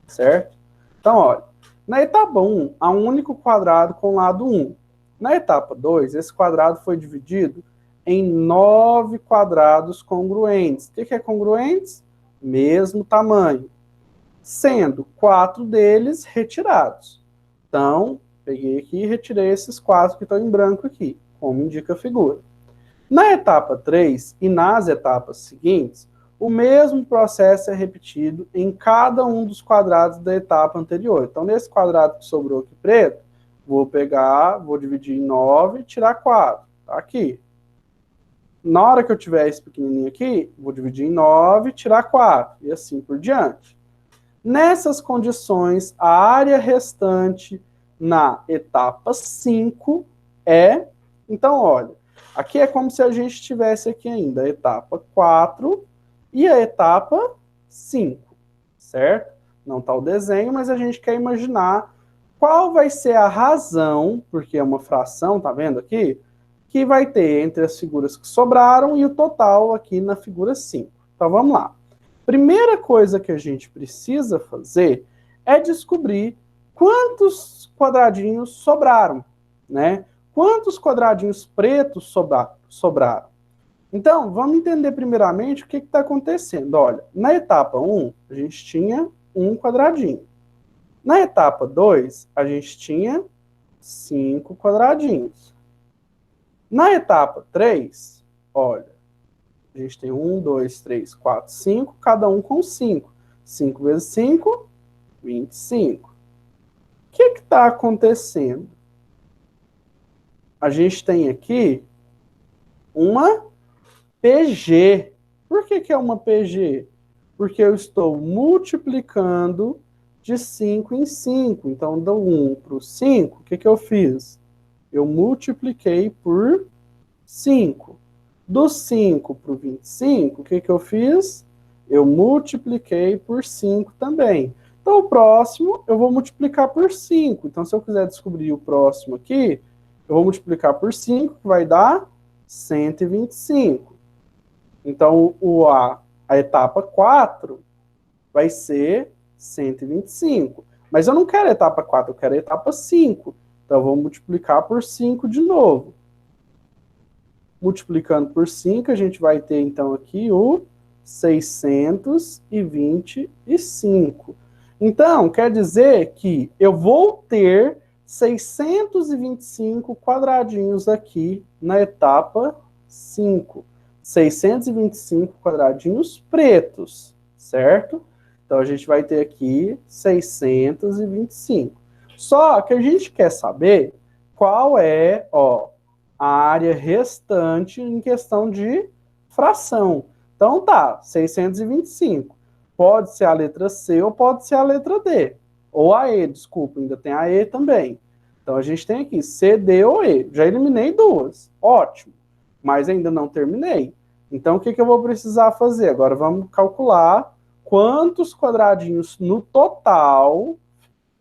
certo? Então, olha, na etapa 1, há um único quadrado com lado 1. Na etapa 2, esse quadrado foi dividido em 9 quadrados congruentes. O que é congruentes? Mesmo tamanho, sendo 4 deles retirados. Então, peguei aqui e retirei esses 4 que estão em branco aqui, como indica a figura. Na etapa 3 e nas etapas seguintes, o mesmo processo é repetido em cada um dos quadrados da etapa anterior. Então, nesse quadrado que sobrou aqui preto, vou pegar, vou dividir em 9 e tirar 4. Tá aqui. Na hora que eu tiver esse pequenininho aqui, vou dividir em 9 e tirar 4. E assim por diante. Nessas condições, a área restante na etapa 5 é... Então, olha, aqui é como se a gente tivesse aqui ainda a etapa 4 e a etapa 5, certo? Não está o desenho, mas a gente quer imaginar qual vai ser a razão, porque é uma fração, tá vendo aqui? Que vai ter entre as figuras que sobraram e o total aqui na figura 5. Então, vamos lá. Primeira coisa que a gente precisa fazer é descobrir quantos quadradinhos sobraram, né? Quantos quadradinhos pretos sobraram? Então, vamos entender primeiramente o que está acontecendo. Olha, na etapa 1, a gente tinha um quadradinho. Na etapa 2, a gente tinha 5 quadradinhos. Na etapa 3, olha, a gente tem 1, 2, 3, 4, 5, cada um com 5. 5 vezes 5, 25. O que está acontecendo? A gente tem aqui uma PG. Por que é uma PG? Porque eu estou multiplicando de 5 em 5. Então, do 1 para o 5, o que eu fiz? Eu multipliquei por 5. Do 5 para o 25, o que eu fiz? Eu multipliquei por 5 também. Então, o próximo eu vou multiplicar por 5. Então, se eu quiser descobrir o próximo aqui, eu vou multiplicar por 5, que vai dar 125. Então, a etapa 4 vai ser 125. Mas eu não quero a etapa 4, eu quero a etapa 5. Então, eu vou multiplicar por 5 de novo. Multiplicando por 5, a gente vai ter, então, aqui o 625. Então, quer dizer que eu vou ter 625 quadradinhos aqui na etapa 5. 625 quadradinhos pretos, certo? Então, a gente vai ter aqui 625. Só que a gente quer saber qual é, a área restante em questão de fração. Então, tá, 625. Pode ser a letra C ou pode ser a letra D. Ou a E, desculpa, ainda tem a E também. Então, a gente tem aqui C, D ou E. Já eliminei duas. Ótimo. Mas ainda não terminei. Então, o que eu vou precisar fazer? Agora, vamos calcular quantos quadradinhos no total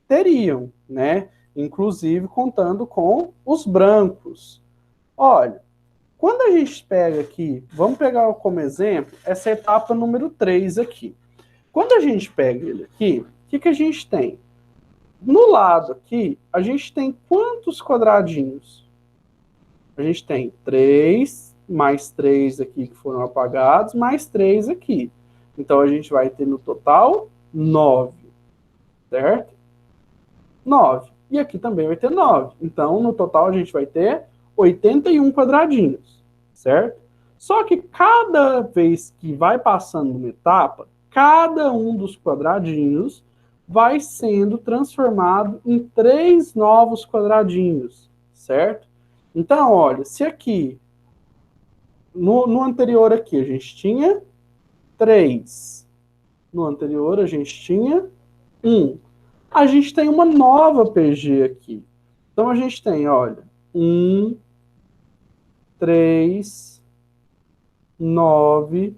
teriam, né? Inclusive, contando com os brancos. Olha, quando a gente pega aqui, vamos pegar como exemplo essa etapa número 3 aqui. Quando a gente pega ele aqui, o que a gente tem? No lado aqui, a gente tem quantos quadradinhos? A gente tem 3, mais 3 aqui que foram apagados, mais 3 aqui. Então, a gente vai ter no total 9, certo? 9. E aqui também vai ter 9. Então, no total, a gente vai ter 81 quadradinhos, certo? Só que cada vez que vai passando uma etapa, cada um dos quadradinhos vai sendo transformado em 3 novos quadradinhos, certo? Então, olha, se aqui, no anterior aqui, a gente tinha 3. No anterior, a gente tinha 1. A gente tem uma nova PG aqui. Então, a gente tem, olha, 1, 3, 9. O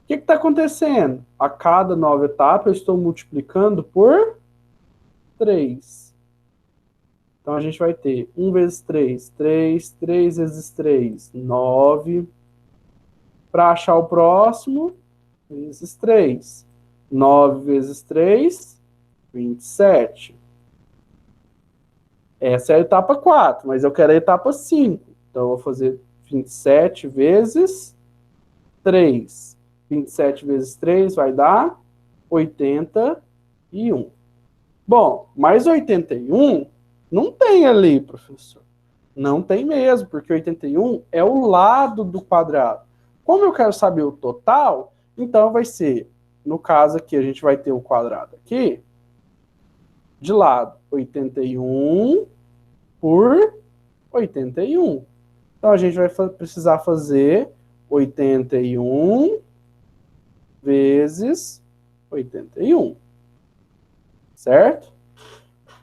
que está acontecendo? A cada nova etapa, eu estou multiplicando por 3. Então, a gente vai ter 1 vezes 3, 3, 3 vezes 3, 9. Para achar o próximo, vezes 3. 9 vezes 3, 27. Essa é a etapa 4, mas eu quero a etapa 5. Então, eu vou fazer 27 vezes 3. 27 vezes 3 vai dar 81. Bom, mas 81 não tem ali, professor. Não tem mesmo, porque 81 é o lado do quadrado. Como eu quero saber o total, então vai ser, no caso aqui, a gente vai ter o quadrado aqui, de lado, 81 por 81. Então, a gente vai precisar fazer 81 vezes 81. Certo?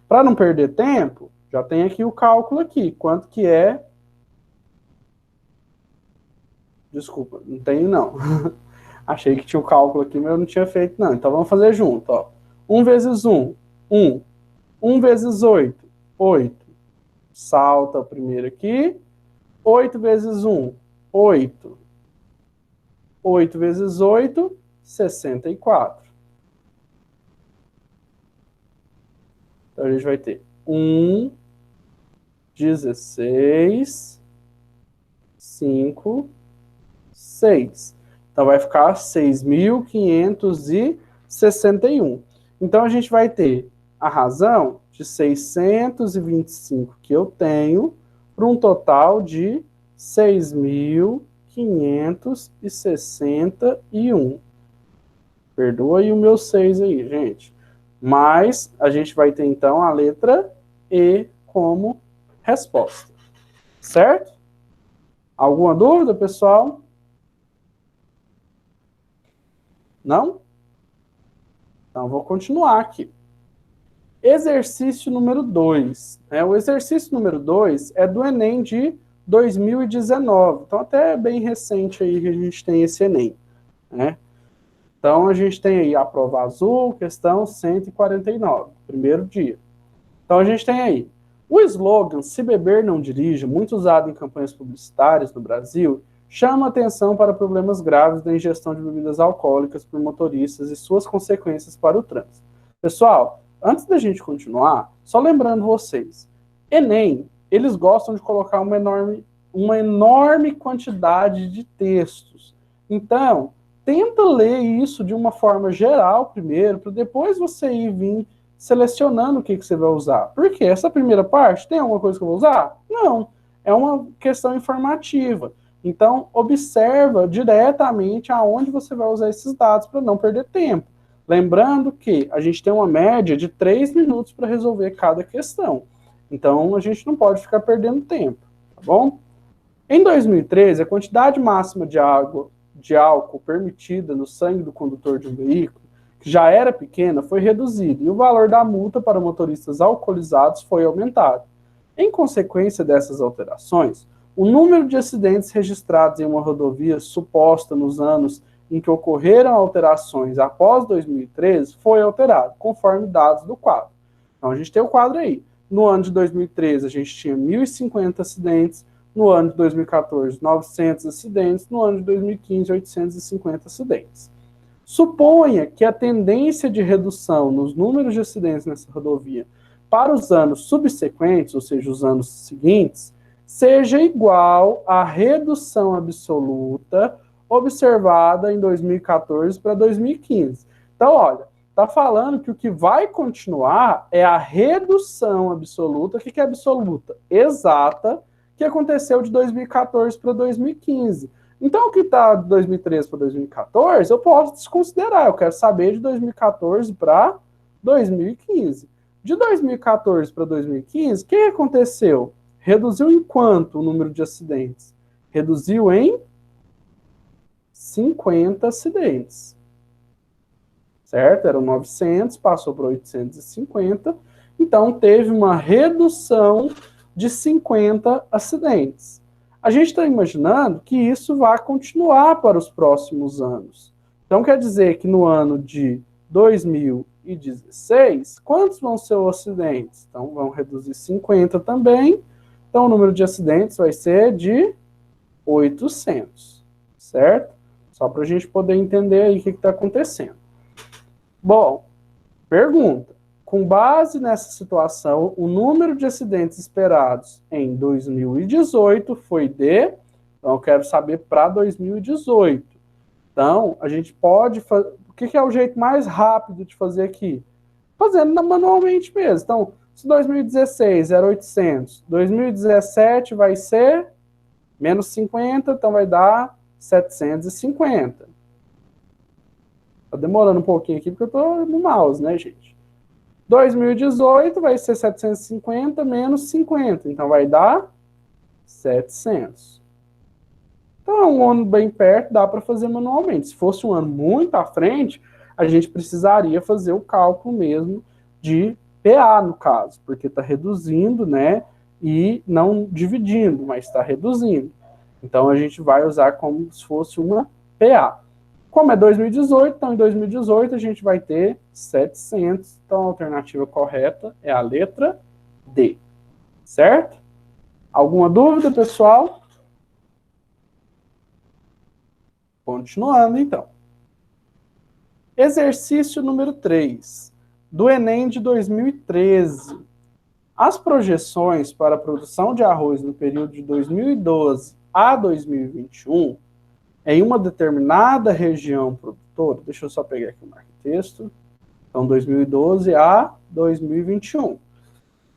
Para não perder tempo, já tem aqui o cálculo aqui. Quanto que é? Desculpa, não tenho não. Achei que tinha o cálculo aqui, mas eu não tinha feito não. Então, vamos fazer junto. Ó. 1 vezes 1, 1. 1 vezes 8, 8. Salta o primeiro aqui. 8 vezes 1, 8. 8 vezes 8, 64. Então, a gente vai ter 1, 16, 5, 6. Então, vai ficar 6.561. Então, a gente vai ter a razão de 625 que eu tenho para um total de 6.561. Perdoa aí o meu 6 aí, gente. Mas a gente vai ter, então, a letra E como resposta. Certo? Alguma dúvida, pessoal? Não? Então, vou continuar aqui. Exercício número 2. O exercício número 2 é do Enem de 2019. Então, até é bem recente aí que a gente tem esse Enem. Né? Então, a gente tem aí a prova azul, questão 149, primeiro dia. Então, a gente tem aí o slogan "Se beber, não dirija", muito usado em campanhas publicitárias no Brasil, chama atenção para problemas graves da ingestão de bebidas alcoólicas por motoristas e suas consequências para o trânsito. Pessoal, antes da gente continuar, só lembrando vocês, Enem, eles gostam de colocar uma enorme quantidade de textos. Então, tenta ler isso de uma forma geral primeiro, para depois você vir selecionando o que você vai usar. Porque essa primeira parte, tem alguma coisa que eu vou usar? Não. É uma questão informativa. Então, observa diretamente aonde você vai usar esses dados para não perder tempo. Lembrando que a gente tem uma média de 3 minutos para resolver cada questão. Então, a gente não pode ficar perdendo tempo, tá bom? Em 2013, a quantidade máxima de álcool permitida no sangue do condutor de um veículo, que já era pequena, foi reduzida e o valor da multa para motoristas alcoolizados foi aumentado. Em consequência dessas alterações, o número de acidentes registrados em uma rodovia suposta nos anos em que ocorreram alterações após 2013 foi alterado, conforme dados do quadro. Então, a gente tem o quadro aí. No ano de 2013, a gente tinha 1.050 acidentes, no ano de 2014, 900 acidentes, no ano de 2015, 850 acidentes. Suponha que a tendência de redução nos números de acidentes nessa rodovia para os anos subsequentes, ou seja, os anos seguintes, seja igual à redução absoluta observada em 2014 para 2015. Então, olha, está falando que o que vai continuar é a redução absoluta. O que é absoluta? Exata, que aconteceu de 2014 para 2015. Então, o que está de 2013 para 2014, eu posso desconsiderar. Eu quero saber de 2014 para 2015. De 2014 para 2015, o que aconteceu? Reduziu em quanto o número de acidentes? Reduziu em 50 acidentes. Certo? Eram 900, passou para 850. Então, teve uma redução de 50 acidentes. A gente está imaginando que isso vai continuar para os próximos anos. Então, quer dizer que no ano de 2016, quantos vão ser os acidentes? Então, vão reduzir 50 também. Então, o número de acidentes vai ser de 800, certo? Só para a gente poder entender aí o que está acontecendo. Bom, pergunta. Com base nessa situação, o número de acidentes esperados em 2018 foi de... Então, eu quero saber para 2018. Então, a gente pode fazer... O que é o jeito mais rápido de fazer aqui? Fazendo manualmente mesmo. Então, se 2016 era 800, 2017 vai ser menos 50, então vai dar 750. Tá demorando um pouquinho aqui porque eu tô no mouse, né, gente? 2018 vai ser 750 menos 50, então vai dar 700. Então é um ano bem perto, dá para fazer manualmente. Se fosse um ano muito à frente, a gente precisaria fazer o cálculo mesmo de PA, no caso, porque está reduzindo, né, e não dividindo, mas está reduzindo. Então a gente vai usar como se fosse uma PA. Como é 2018, então em 2018 a gente vai ter 700. Então a alternativa correta é a letra D. Certo? Alguma dúvida, pessoal? Continuando, então. Exercício número 3, do Enem de 2013. As projeções para a produção de arroz no período de 2012 a 2021 em uma determinada região produtora, deixa eu só pegar aqui o marca-texto, então 2012 a 2021,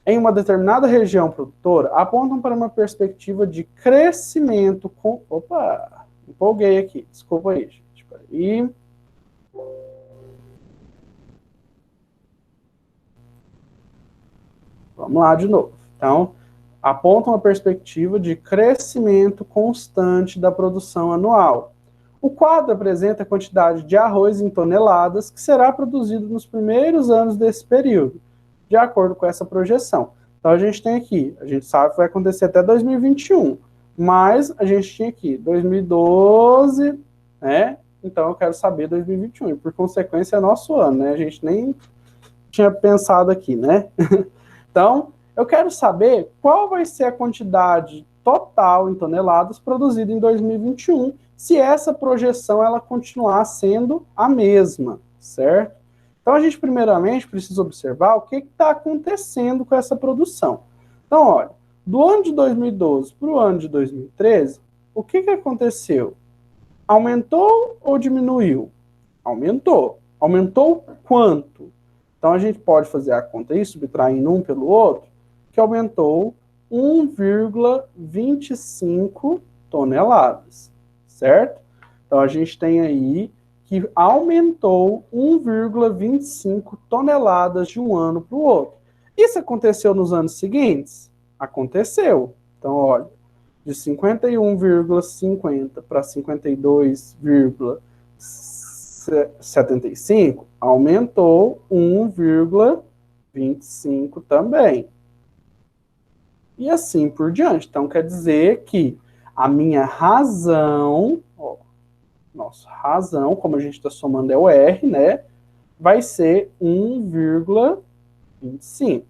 em uma determinada região produtora, apontam para uma perspectiva de crescimento com... Opa, empolguei aqui, desculpa aí, gente, peraí. Vamos lá de novo. Então, aponta uma perspectiva de crescimento constante da produção anual. O quadro apresenta a quantidade de arroz em toneladas que será produzido nos primeiros anos desse período, de acordo com essa projeção. Então, a gente tem aqui, a gente sabe que vai acontecer até 2021, mas a gente tinha aqui 2012, né? Então, eu quero saber 2021, e por consequência é nosso ano, né? A gente nem tinha pensado aqui, né? Então, eu quero saber qual vai ser a quantidade total em toneladas produzida em 2021, se essa projeção ela continuar sendo a mesma, certo? Então, a gente primeiramente precisa observar o que está acontecendo com essa produção. Então, olha, do ano de 2012 para o ano de 2013, o que aconteceu? Aumentou ou diminuiu? Aumentou. Aumentou quanto? Então, a gente pode fazer a conta aí, subtraindo um pelo outro, que aumentou 1,25 toneladas, certo? Então, a gente tem aí que aumentou 1,25 toneladas de um ano para o outro. Isso aconteceu nos anos seguintes? Aconteceu. Então, olha, de 51,50 para 52,75, aumentou 1,25 também. E assim por diante. Então, quer dizer que a minha razão, nossa razão, como a gente está somando é o R, né? Vai ser 1,25.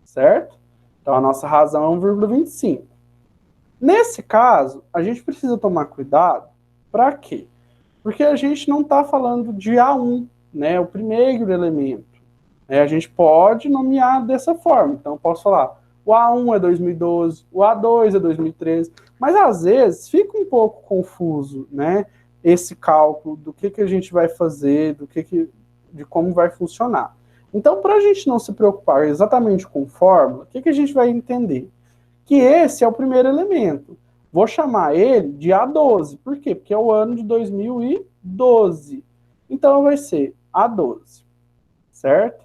Certo? Então, a nossa razão é 1,25. Nesse caso, a gente precisa tomar cuidado. Para quê? Porque a gente não está falando de A1, né? O primeiro elemento. A gente pode nomear dessa forma. Então, eu posso falar, o A1 é 2012, o A2 é 2013, mas às vezes fica um pouco confuso, né? Esse cálculo do que a gente vai fazer, de como vai funcionar. Então, para a gente não se preocupar exatamente com fórmula, o que a gente vai entender? Que esse é o primeiro elemento. Vou chamar ele de A12. Por quê? Porque é o ano de 2012. Então, vai ser A12. Certo?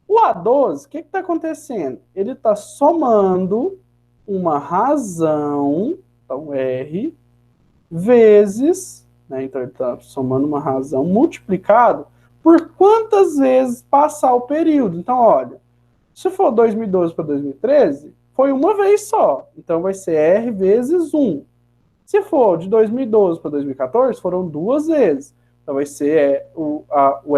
O A12, o que está acontecendo? Ele está somando uma razão, então R, vezes, né, então ele está somando uma razão multiplicado por quantas vezes passar o período. Então, olha, se for 2012 para 2013, foi uma vez só. Então, vai ser R vezes 1. Se for de 2012 para 2014, foram duas vezes. Então, vai ser o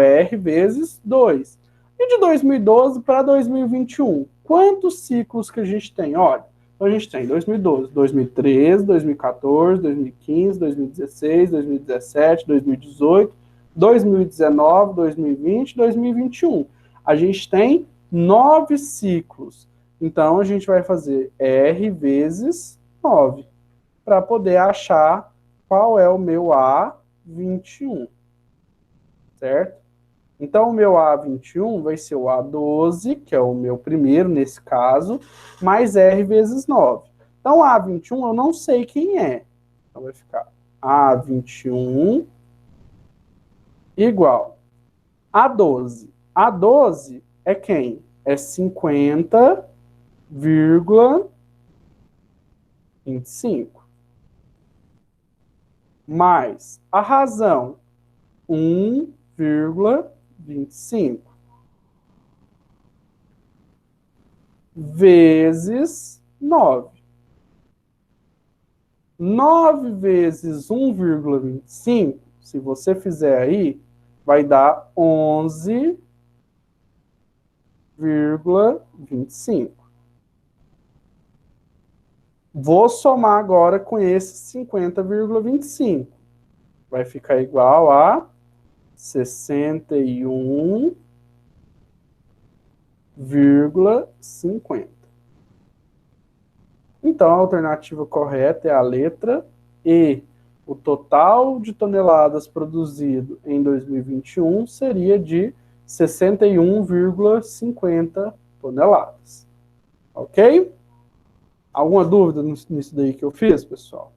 R vezes 2. E de 2012 para 2021, quantos ciclos que a gente tem? Olha, então a gente tem 2012, 2013, 2014, 2015, 2016, 2017, 2018, 2019, 2020, 2021. A gente tem 9 ciclos. Então, a gente vai fazer R vezes 9 para poder achar qual é o meu A21. Certo? Então, o meu A21 vai ser o A12, que é o meu primeiro nesse caso, mais R vezes 9. Então, o A21 eu não sei quem é. Então, vai ficar A21 igual A12. A12 é quem? É 50,25. Mais a razão 1,25 vezes 9. 9 vezes 1,25, se você fizer aí, vai dar 11,25. Vou somar agora com esse 50,25. Vai ficar igual a 61,50. Então, a alternativa correta é a letra E. O total de toneladas produzido em 2021 seria de 61,50 toneladas. Ok? Alguma dúvida nisso daí que eu fiz, pessoal?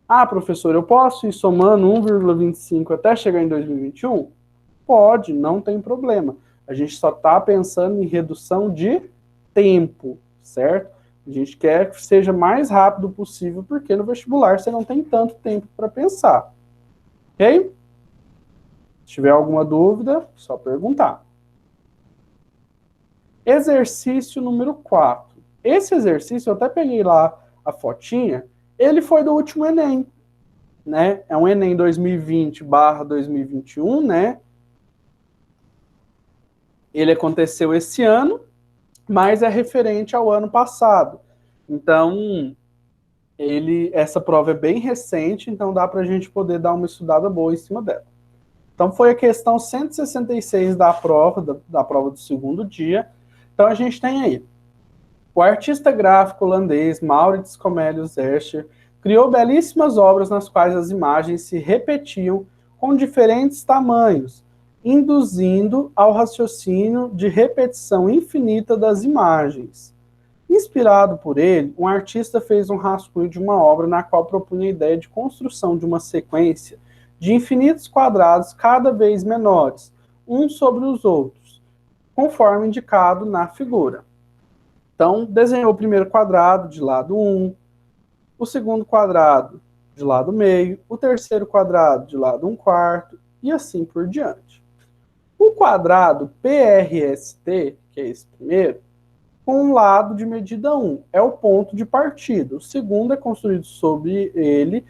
Ah, professor, eu posso ir somando 1,25 até chegar em 2021? Pode, não tem problema. A gente só está pensando em redução de tempo, certo? A gente quer que seja mais rápido possível, porque no vestibular você não tem tanto tempo para pensar. Ok? Se tiver alguma dúvida, só perguntar. Exercício número 4. Esse exercício, eu até peguei lá a fotinha, ele foi do último Enem, né? É um Enem 2020/2021, né? Ele aconteceu esse ano, mas é referente ao ano passado. Então, essa prova é bem recente, então dá para a gente poder dar uma estudada boa em cima dela. Então, foi a questão 166 da prova, da prova do segundo dia. Então, a gente tem aí: o artista gráfico holandês Maurits Cornelius Escher criou belíssimas obras nas quais as imagens se repetiam com diferentes tamanhos, induzindo ao raciocínio de repetição infinita das imagens. Inspirado por ele, um artista fez um rascunho de uma obra na qual propunha a ideia de construção de uma sequência de infinitos quadrados cada vez menores, uns sobre os outros, conforme indicado na figura. Então, desenhou o primeiro quadrado de lado 1, o segundo quadrado de lado meio, o terceiro quadrado de lado 1/4, e assim por diante. O quadrado PRST, que é esse primeiro, com um lado de medida 1, é o ponto de partida. O segundo é construído sobre ele,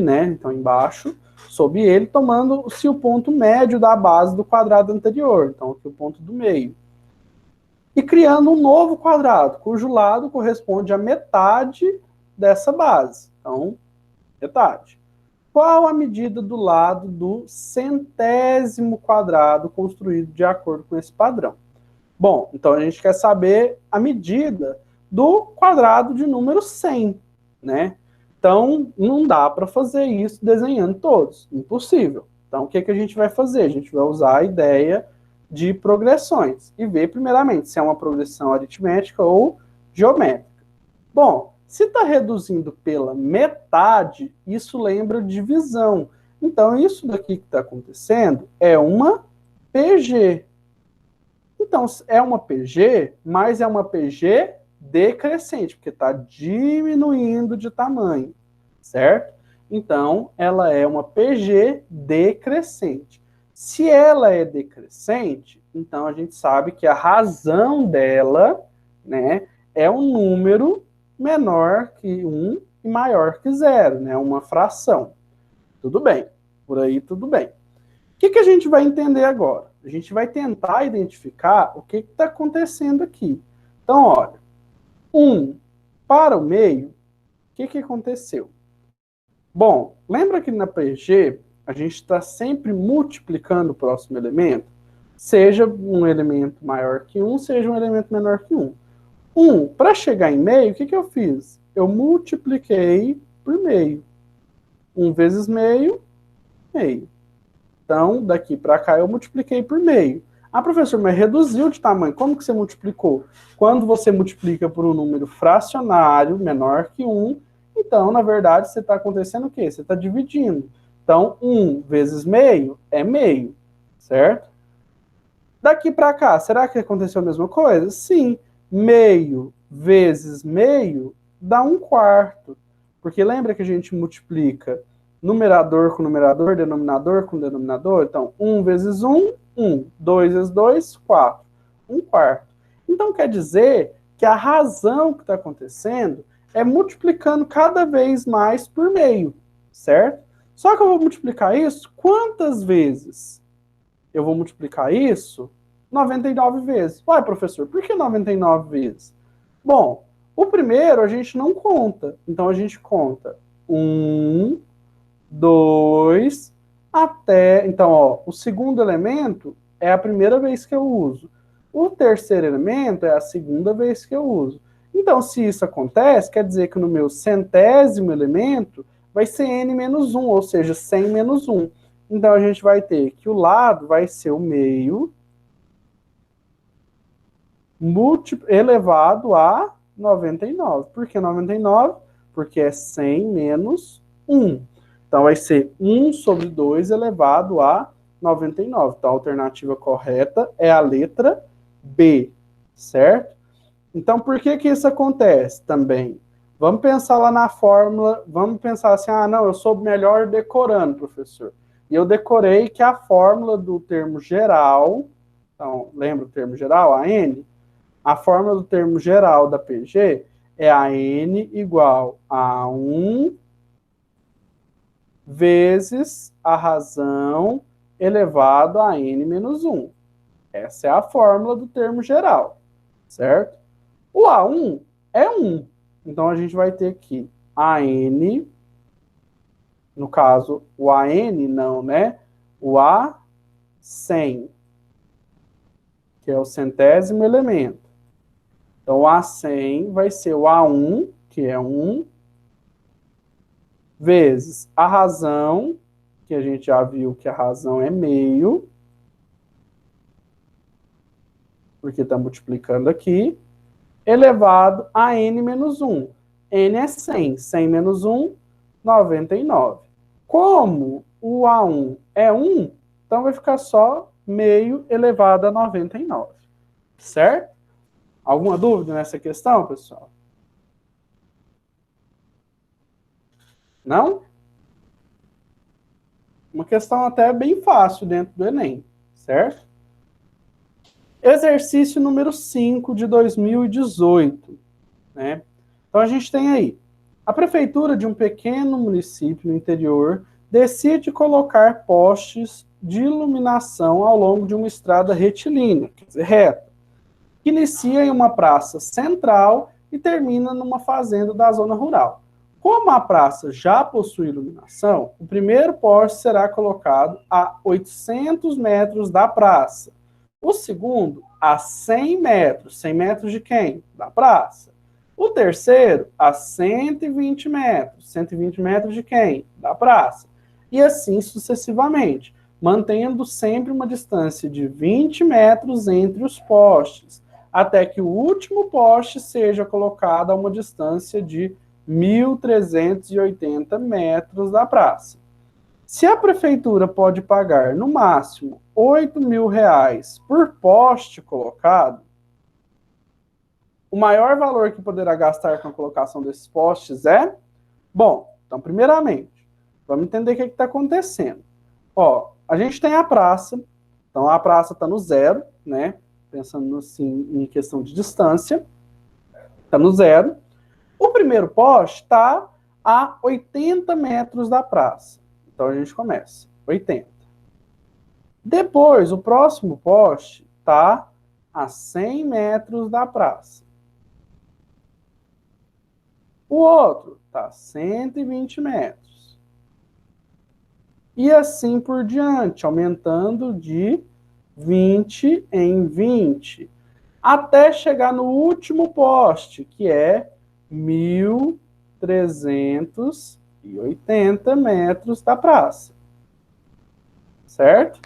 né, então embaixo, sob ele, tomando-se o ponto médio da base do quadrado anterior, então aqui o ponto do meio. E criando um novo quadrado, cujo lado corresponde à metade dessa base. Então, metade. Qual a medida do lado do centésimo quadrado construído de acordo com esse padrão? Bom, então a gente quer saber a medida do quadrado de número 100, né? Então, não dá para fazer isso desenhando todos, impossível. Então, o que a gente vai fazer? A gente vai usar a ideia de progressões e ver, primeiramente, se é uma progressão aritmética ou geométrica. Bom, se está reduzindo pela metade, isso lembra divisão. Então, isso daqui que está acontecendo é uma PG. Então, é uma PG, mas é uma PG decrescente, porque está diminuindo de tamanho, certo? Então, ela é uma PG decrescente. Se ela é decrescente, então a gente sabe que a razão dela, né, é um número menor que 1 e maior que 0, né, uma fração. Tudo bem, por aí tudo bem. O que a gente vai entender agora? A gente vai tentar identificar o que está acontecendo aqui. Então, olha, 1 para o meio, o que aconteceu? Bom, lembra que na PG a gente está sempre multiplicando o próximo elemento? Seja um elemento maior que 1, seja um elemento menor que 1. 1, para chegar em meio, o que eu fiz? Eu multipliquei por meio. 1 vezes meio, meio. Então, daqui para cá eu multipliquei por meio. Ah, professor, mas reduziu de tamanho. Como que você multiplicou? Quando você multiplica por um número fracionário menor que 1, então, na verdade, você está acontecendo o quê? Você está dividindo. Então, 1 vezes meio é meio, certo? Daqui para cá, será que aconteceu a mesma coisa? Sim. Meio vezes meio dá 1/4. Porque lembra que a gente multiplica numerador com numerador, denominador com denominador? Então, 1 vezes 1, 1. 2 vezes 2, 4. 1/4. Então, quer dizer que a razão que está acontecendo é multiplicando cada vez mais por meio, certo? Só que eu vou multiplicar isso quantas vezes? Eu vou multiplicar isso 99 vezes. Uai, professor, por que 99 vezes? Bom, o primeiro a gente não conta. Então, a gente conta 1, 2, até... Então, ó, o segundo elemento é a primeira vez que eu uso. O terceiro elemento é a segunda vez que eu uso. Então, se isso acontece, quer dizer que no meu centésimo elemento vai ser n menos 1, ou seja, 100 menos 1. Então, a gente vai ter que o lado vai ser o meio elevado a 99. Por que 99? Porque é 100 menos 1. Então, vai ser 1 sobre 2 elevado a 99. Então, a alternativa correta é a letra B, certo? Então, por que que isso acontece também? Vamos pensar lá na fórmula, vamos pensar assim, ah, não, eu sou melhor decorando, professor. E eu decorei que a fórmula do termo geral, então, lembra o termo geral, a N? A fórmula do termo geral da PG é a N igual a 1 vezes a razão elevado a N menos 1. Essa é a fórmula do termo geral, certo? O A1 é 1. Então, a gente vai ter aqui AN, no caso, o AN não, né? O A100, que é o centésimo elemento. Então, o A100 vai ser o A1, que é 1, vezes a razão, que a gente já viu que a razão é meio, porque está multiplicando aqui, elevado a n menos 1. N é 100. 100 menos 1, 99. Como o A1 é 1, então vai ficar só meio elevado a 99. Certo? Alguma dúvida nessa questão, pessoal? Não? Uma questão até bem fácil dentro do Enem, certo? Exercício número 5 de 2018, né? Então a gente tem aí, a prefeitura de um pequeno município no interior decide colocar postes de iluminação ao longo de uma estrada retilínea, quer dizer, reta, que inicia em uma praça central e termina numa fazenda da zona rural. Como a praça já possui iluminação, o primeiro poste será colocado a 800 metros da praça. O segundo, a 100 metros. 100 metros de quem? Da praça. O terceiro, a 120 metros. 120 metros de quem? Da praça. E assim sucessivamente, mantendo sempre uma distância de 20 metros entre os postes, até que o último poste seja colocado a uma distância de 1.380 metros da praça. Se a prefeitura pode pagar, no máximo, R$ 8.000 por poste colocado, o maior valor que poderá gastar com a colocação desses postes é... Bom, então, primeiramente, vamos entender o que está acontecendo. Ó, a gente tem a praça, então a praça está no zero, né? Pensando assim, em questão de distância, está no zero. O primeiro poste está a 80 metros da praça. Então a gente começa, 80. Depois, o próximo poste está a 100 metros da praça. O outro está a 120 metros. E assim por diante, aumentando de 20 em 20, até chegar no último poste, que é 1.380 metros da praça. Certo?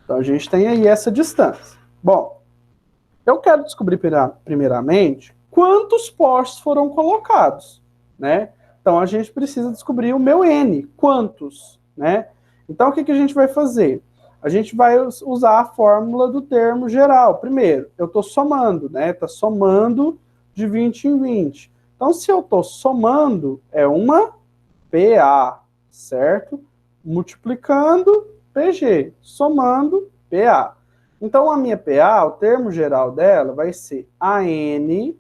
Então, a gente tem aí essa distância. Bom, eu quero descobrir primeiramente quantos postes foram colocados, né? Então, a gente precisa descobrir o meu N, quantos, né? Então, o que que a gente vai fazer? A gente vai usar a fórmula do termo geral. Primeiro, eu estou somando, né? Está somando de 20 em 20. Então, se eu estou somando, é uma PA, certo? Multiplicando, PG. Somando, PA. Então, a minha PA, o termo geral dela, vai ser AN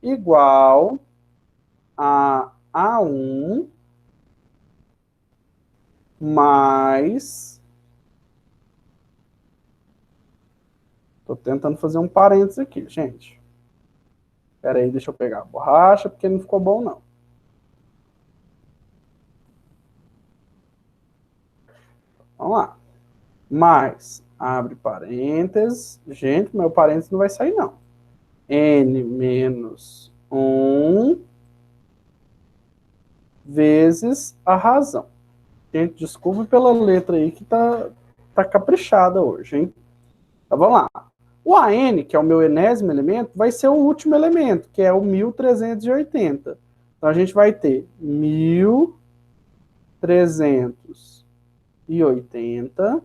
igual a A1 mais... Estou tentando fazer um parênteses aqui, gente. Espera aí, deixa eu pegar a borracha, porque não ficou bom, não. Vamos lá. Mais, abre parênteses. Gente, meu parênteses não vai sair, não. N menos 1 vezes a razão. Gente, desculpe pela letra aí que tá caprichada hoje, hein? Então, vamos lá. O AN, que é o meu enésimo elemento, vai ser o último elemento, que é o 1.380. Então, a gente vai ter 1.380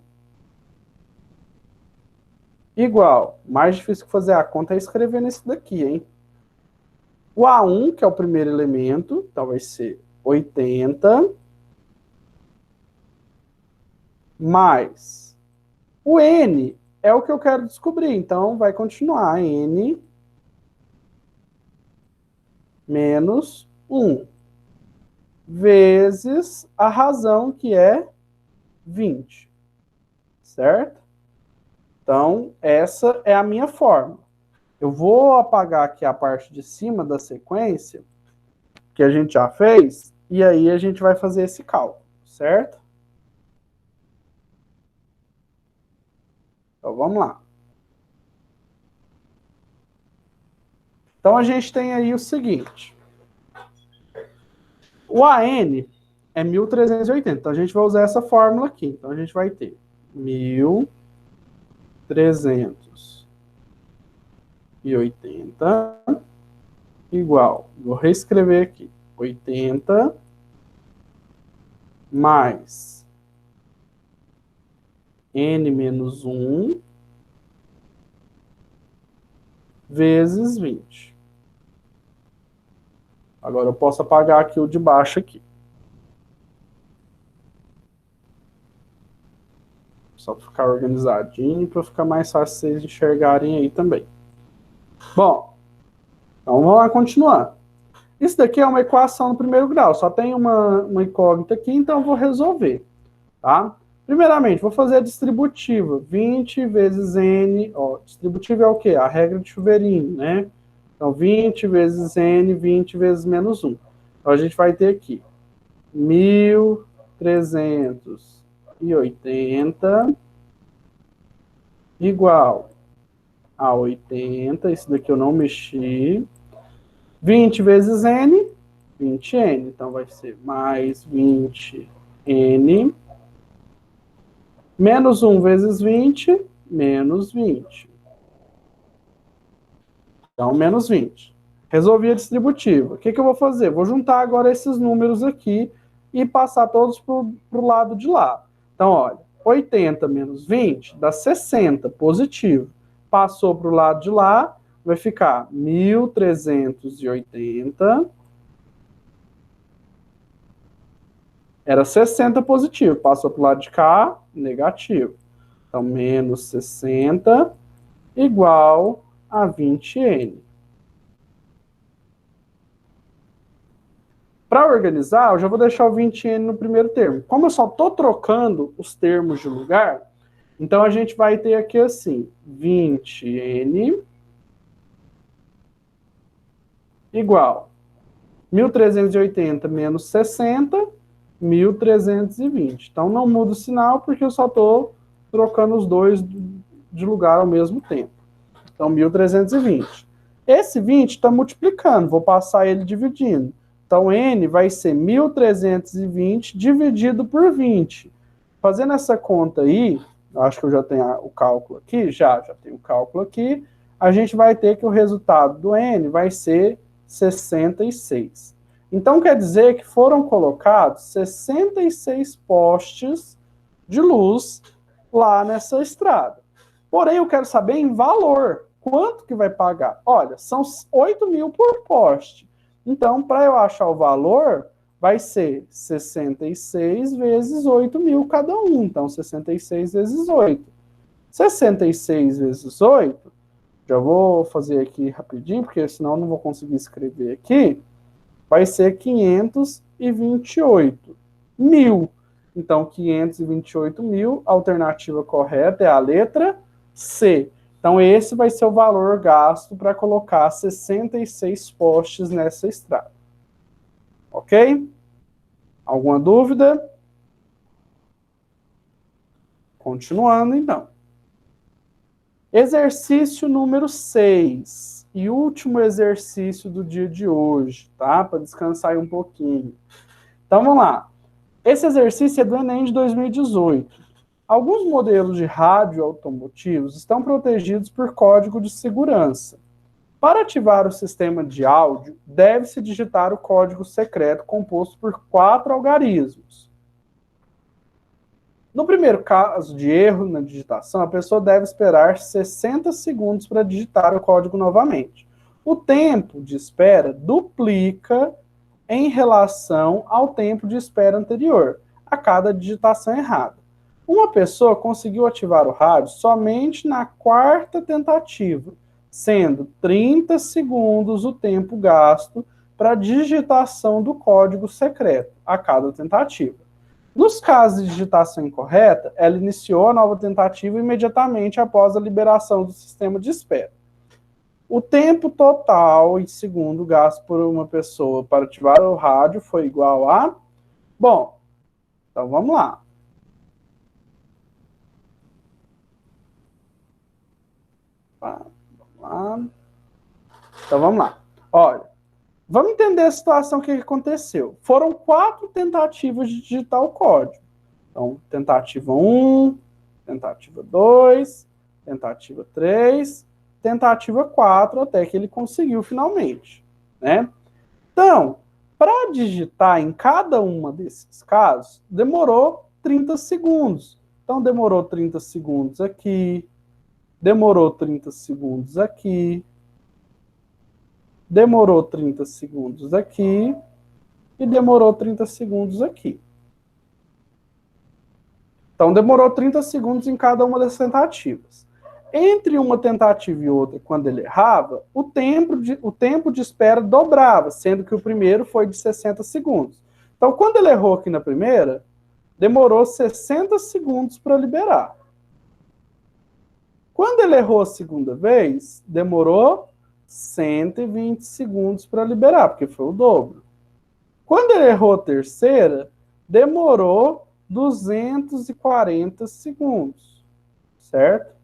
igual. Mais difícil que fazer a conta é escrever nesse daqui, hein? O A1, que é o primeiro elemento, então vai ser 80, mais o N é o que eu quero descobrir, então vai continuar N menos 1, vezes a razão, que é 20, certo? Então, essa é a minha forma. Eu vou apagar aqui a parte de cima da sequência, que a gente já fez, e aí a gente vai fazer esse cálculo, certo? Então, vamos lá. Então, a gente tem aí o seguinte. O AN é 1380. Então, a gente vai usar essa fórmula aqui. Então, a gente vai ter 1380 igual, vou reescrever aqui, 80 mais N menos 1 vezes 20. Agora eu posso apagar aqui o de baixo aqui. Só para ficar organizadinho, para ficar mais fácil vocês enxergarem aí também. Bom, então vamos lá continuar. Isso daqui é uma equação no primeiro grau, só tem uma incógnita aqui, então eu vou resolver, tá? Primeiramente, vou fazer a distributiva, 20 vezes N, ó, distributiva é o quê? A regra de chuveirinho, né? Então, 20 vezes N, 20 vezes menos 1. Então, a gente vai ter aqui 1380 igual a 80, isso daqui eu não mexi, 20 vezes N, 20N, então vai ser mais 20N, menos 1 vezes 20, menos 20. Então, menos 20. Resolvi a distributiva. O que eu vou fazer? Vou juntar agora esses números aqui e passar todos para o lado de lá. Então, olha, 80 menos 20 dá 60, positivo. Passou para o lado de lá, vai ficar 1380. Era 60 positivo. Passou para o lado de cá, negativo. Então, menos 60 igual a 20N. Para organizar, eu já vou deixar o 20N no primeiro termo. Como eu só estou trocando os termos de lugar, então a gente vai ter aqui assim, 20N igual 1380 menos 60, 1320. Então não muda o sinal porque eu só estou trocando os dois de lugar ao mesmo tempo. Então 1320. Esse 20 está multiplicando, vou passar ele dividindo. Então, N vai ser 1320 dividido por 20. Fazendo essa conta aí, acho que eu já tenho o cálculo aqui, já tenho o cálculo aqui, a gente vai ter que o resultado do N vai ser 66. Então, quer dizer que foram colocados 66 postes de luz lá nessa estrada. Porém, eu quero saber em valor, quanto que vai pagar? Olha, são 8 mil por poste. Então, para eu achar o valor, vai ser 66 vezes 8 mil cada um. Então, 66 vezes 8. 66 vezes 8, já vou fazer aqui rapidinho, porque senão eu não vou conseguir escrever aqui, vai ser 528 mil. Então, 528 mil, a alternativa correta é a letra C. Então, esse vai ser o valor gasto para colocar 66 postes nessa estrada. Ok? Alguma dúvida? Continuando, então. Exercício número 6. E último exercício do dia de hoje, tá? Para descansar aí um pouquinho. Então, vamos lá. Esse exercício é do Enem de 2018. Alguns modelos de rádio automotivos estão protegidos por código de segurança. Para ativar o sistema de áudio, deve-se digitar o código secreto composto por 4 algarismos. No primeiro caso de erro na digitação, a pessoa deve esperar 60 segundos para digitar o código novamente. O tempo de espera duplica em relação ao tempo de espera anterior, a cada digitação errada. Uma pessoa conseguiu ativar o rádio somente na quarta tentativa, sendo 30 segundos o tempo gasto para a digitação do código secreto, a cada tentativa. Nos casos de digitação incorreta, ela iniciou a nova tentativa imediatamente após a liberação do sistema de espera. O tempo total em segundo gasto por uma pessoa para ativar o rádio foi igual a... Bom, então vamos lá. Então vamos lá. Olha, vamos entender a situação que aconteceu. Foram 4 tentativas de digitar o código. Então, tentativa 1, tentativa 2, tentativa 3, tentativa 4, até que ele conseguiu finalmente, né? Então, para digitar em cada uma desses casos, demorou 30 segundos. Então, demorou 30 segundos aqui, demorou 30 segundos aqui, demorou 30 segundos aqui e demorou 30 segundos aqui. Então, demorou 30 segundos em cada uma das tentativas. Entre uma tentativa e outra, quando ele errava, o tempo de espera dobrava, sendo que o primeiro foi de 60 segundos. Então, quando ele errou aqui na primeira, demorou 60 segundos para liberar. Quando ele errou a segunda vez, demorou 120 segundos para liberar, porque foi o dobro. Quando ele errou a terceira, demorou 240 segundos, certo?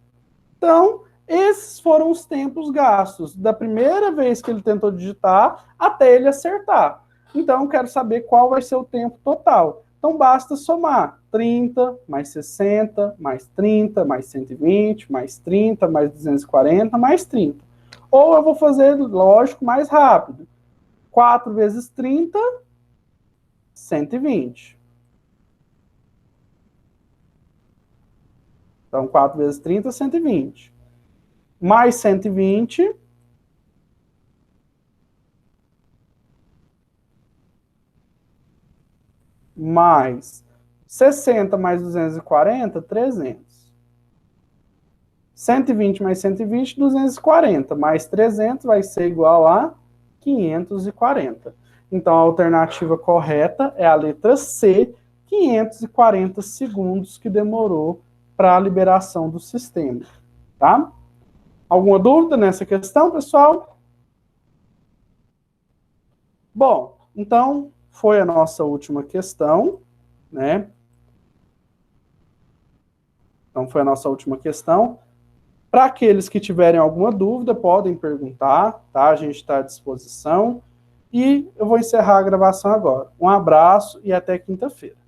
Então, esses foram os tempos gastos, da primeira vez que ele tentou digitar até ele acertar. Então, eu quero saber qual vai ser o tempo total. Então, basta somar 30, mais 60, mais 30, mais 120, mais 30, mais 240, mais 30. Ou eu vou fazer, lógico, mais rápido. 4 vezes 30, 120. Então, 4 vezes 30, 120. Mais 120. Mais 60 mais 240, 300. 120 mais 120, 240. Mais 300 vai ser igual a 540. Então, a alternativa correta é a letra C, 540 segundos que demorou para a liberação do sistema, tá? Alguma dúvida nessa questão, pessoal? Bom, então, foi a nossa última questão, né? Então, foi a nossa última questão. Para aqueles que tiverem alguma dúvida, podem perguntar, tá? A gente está à disposição. E eu vou encerrar a gravação agora. Um abraço e até quinta-feira.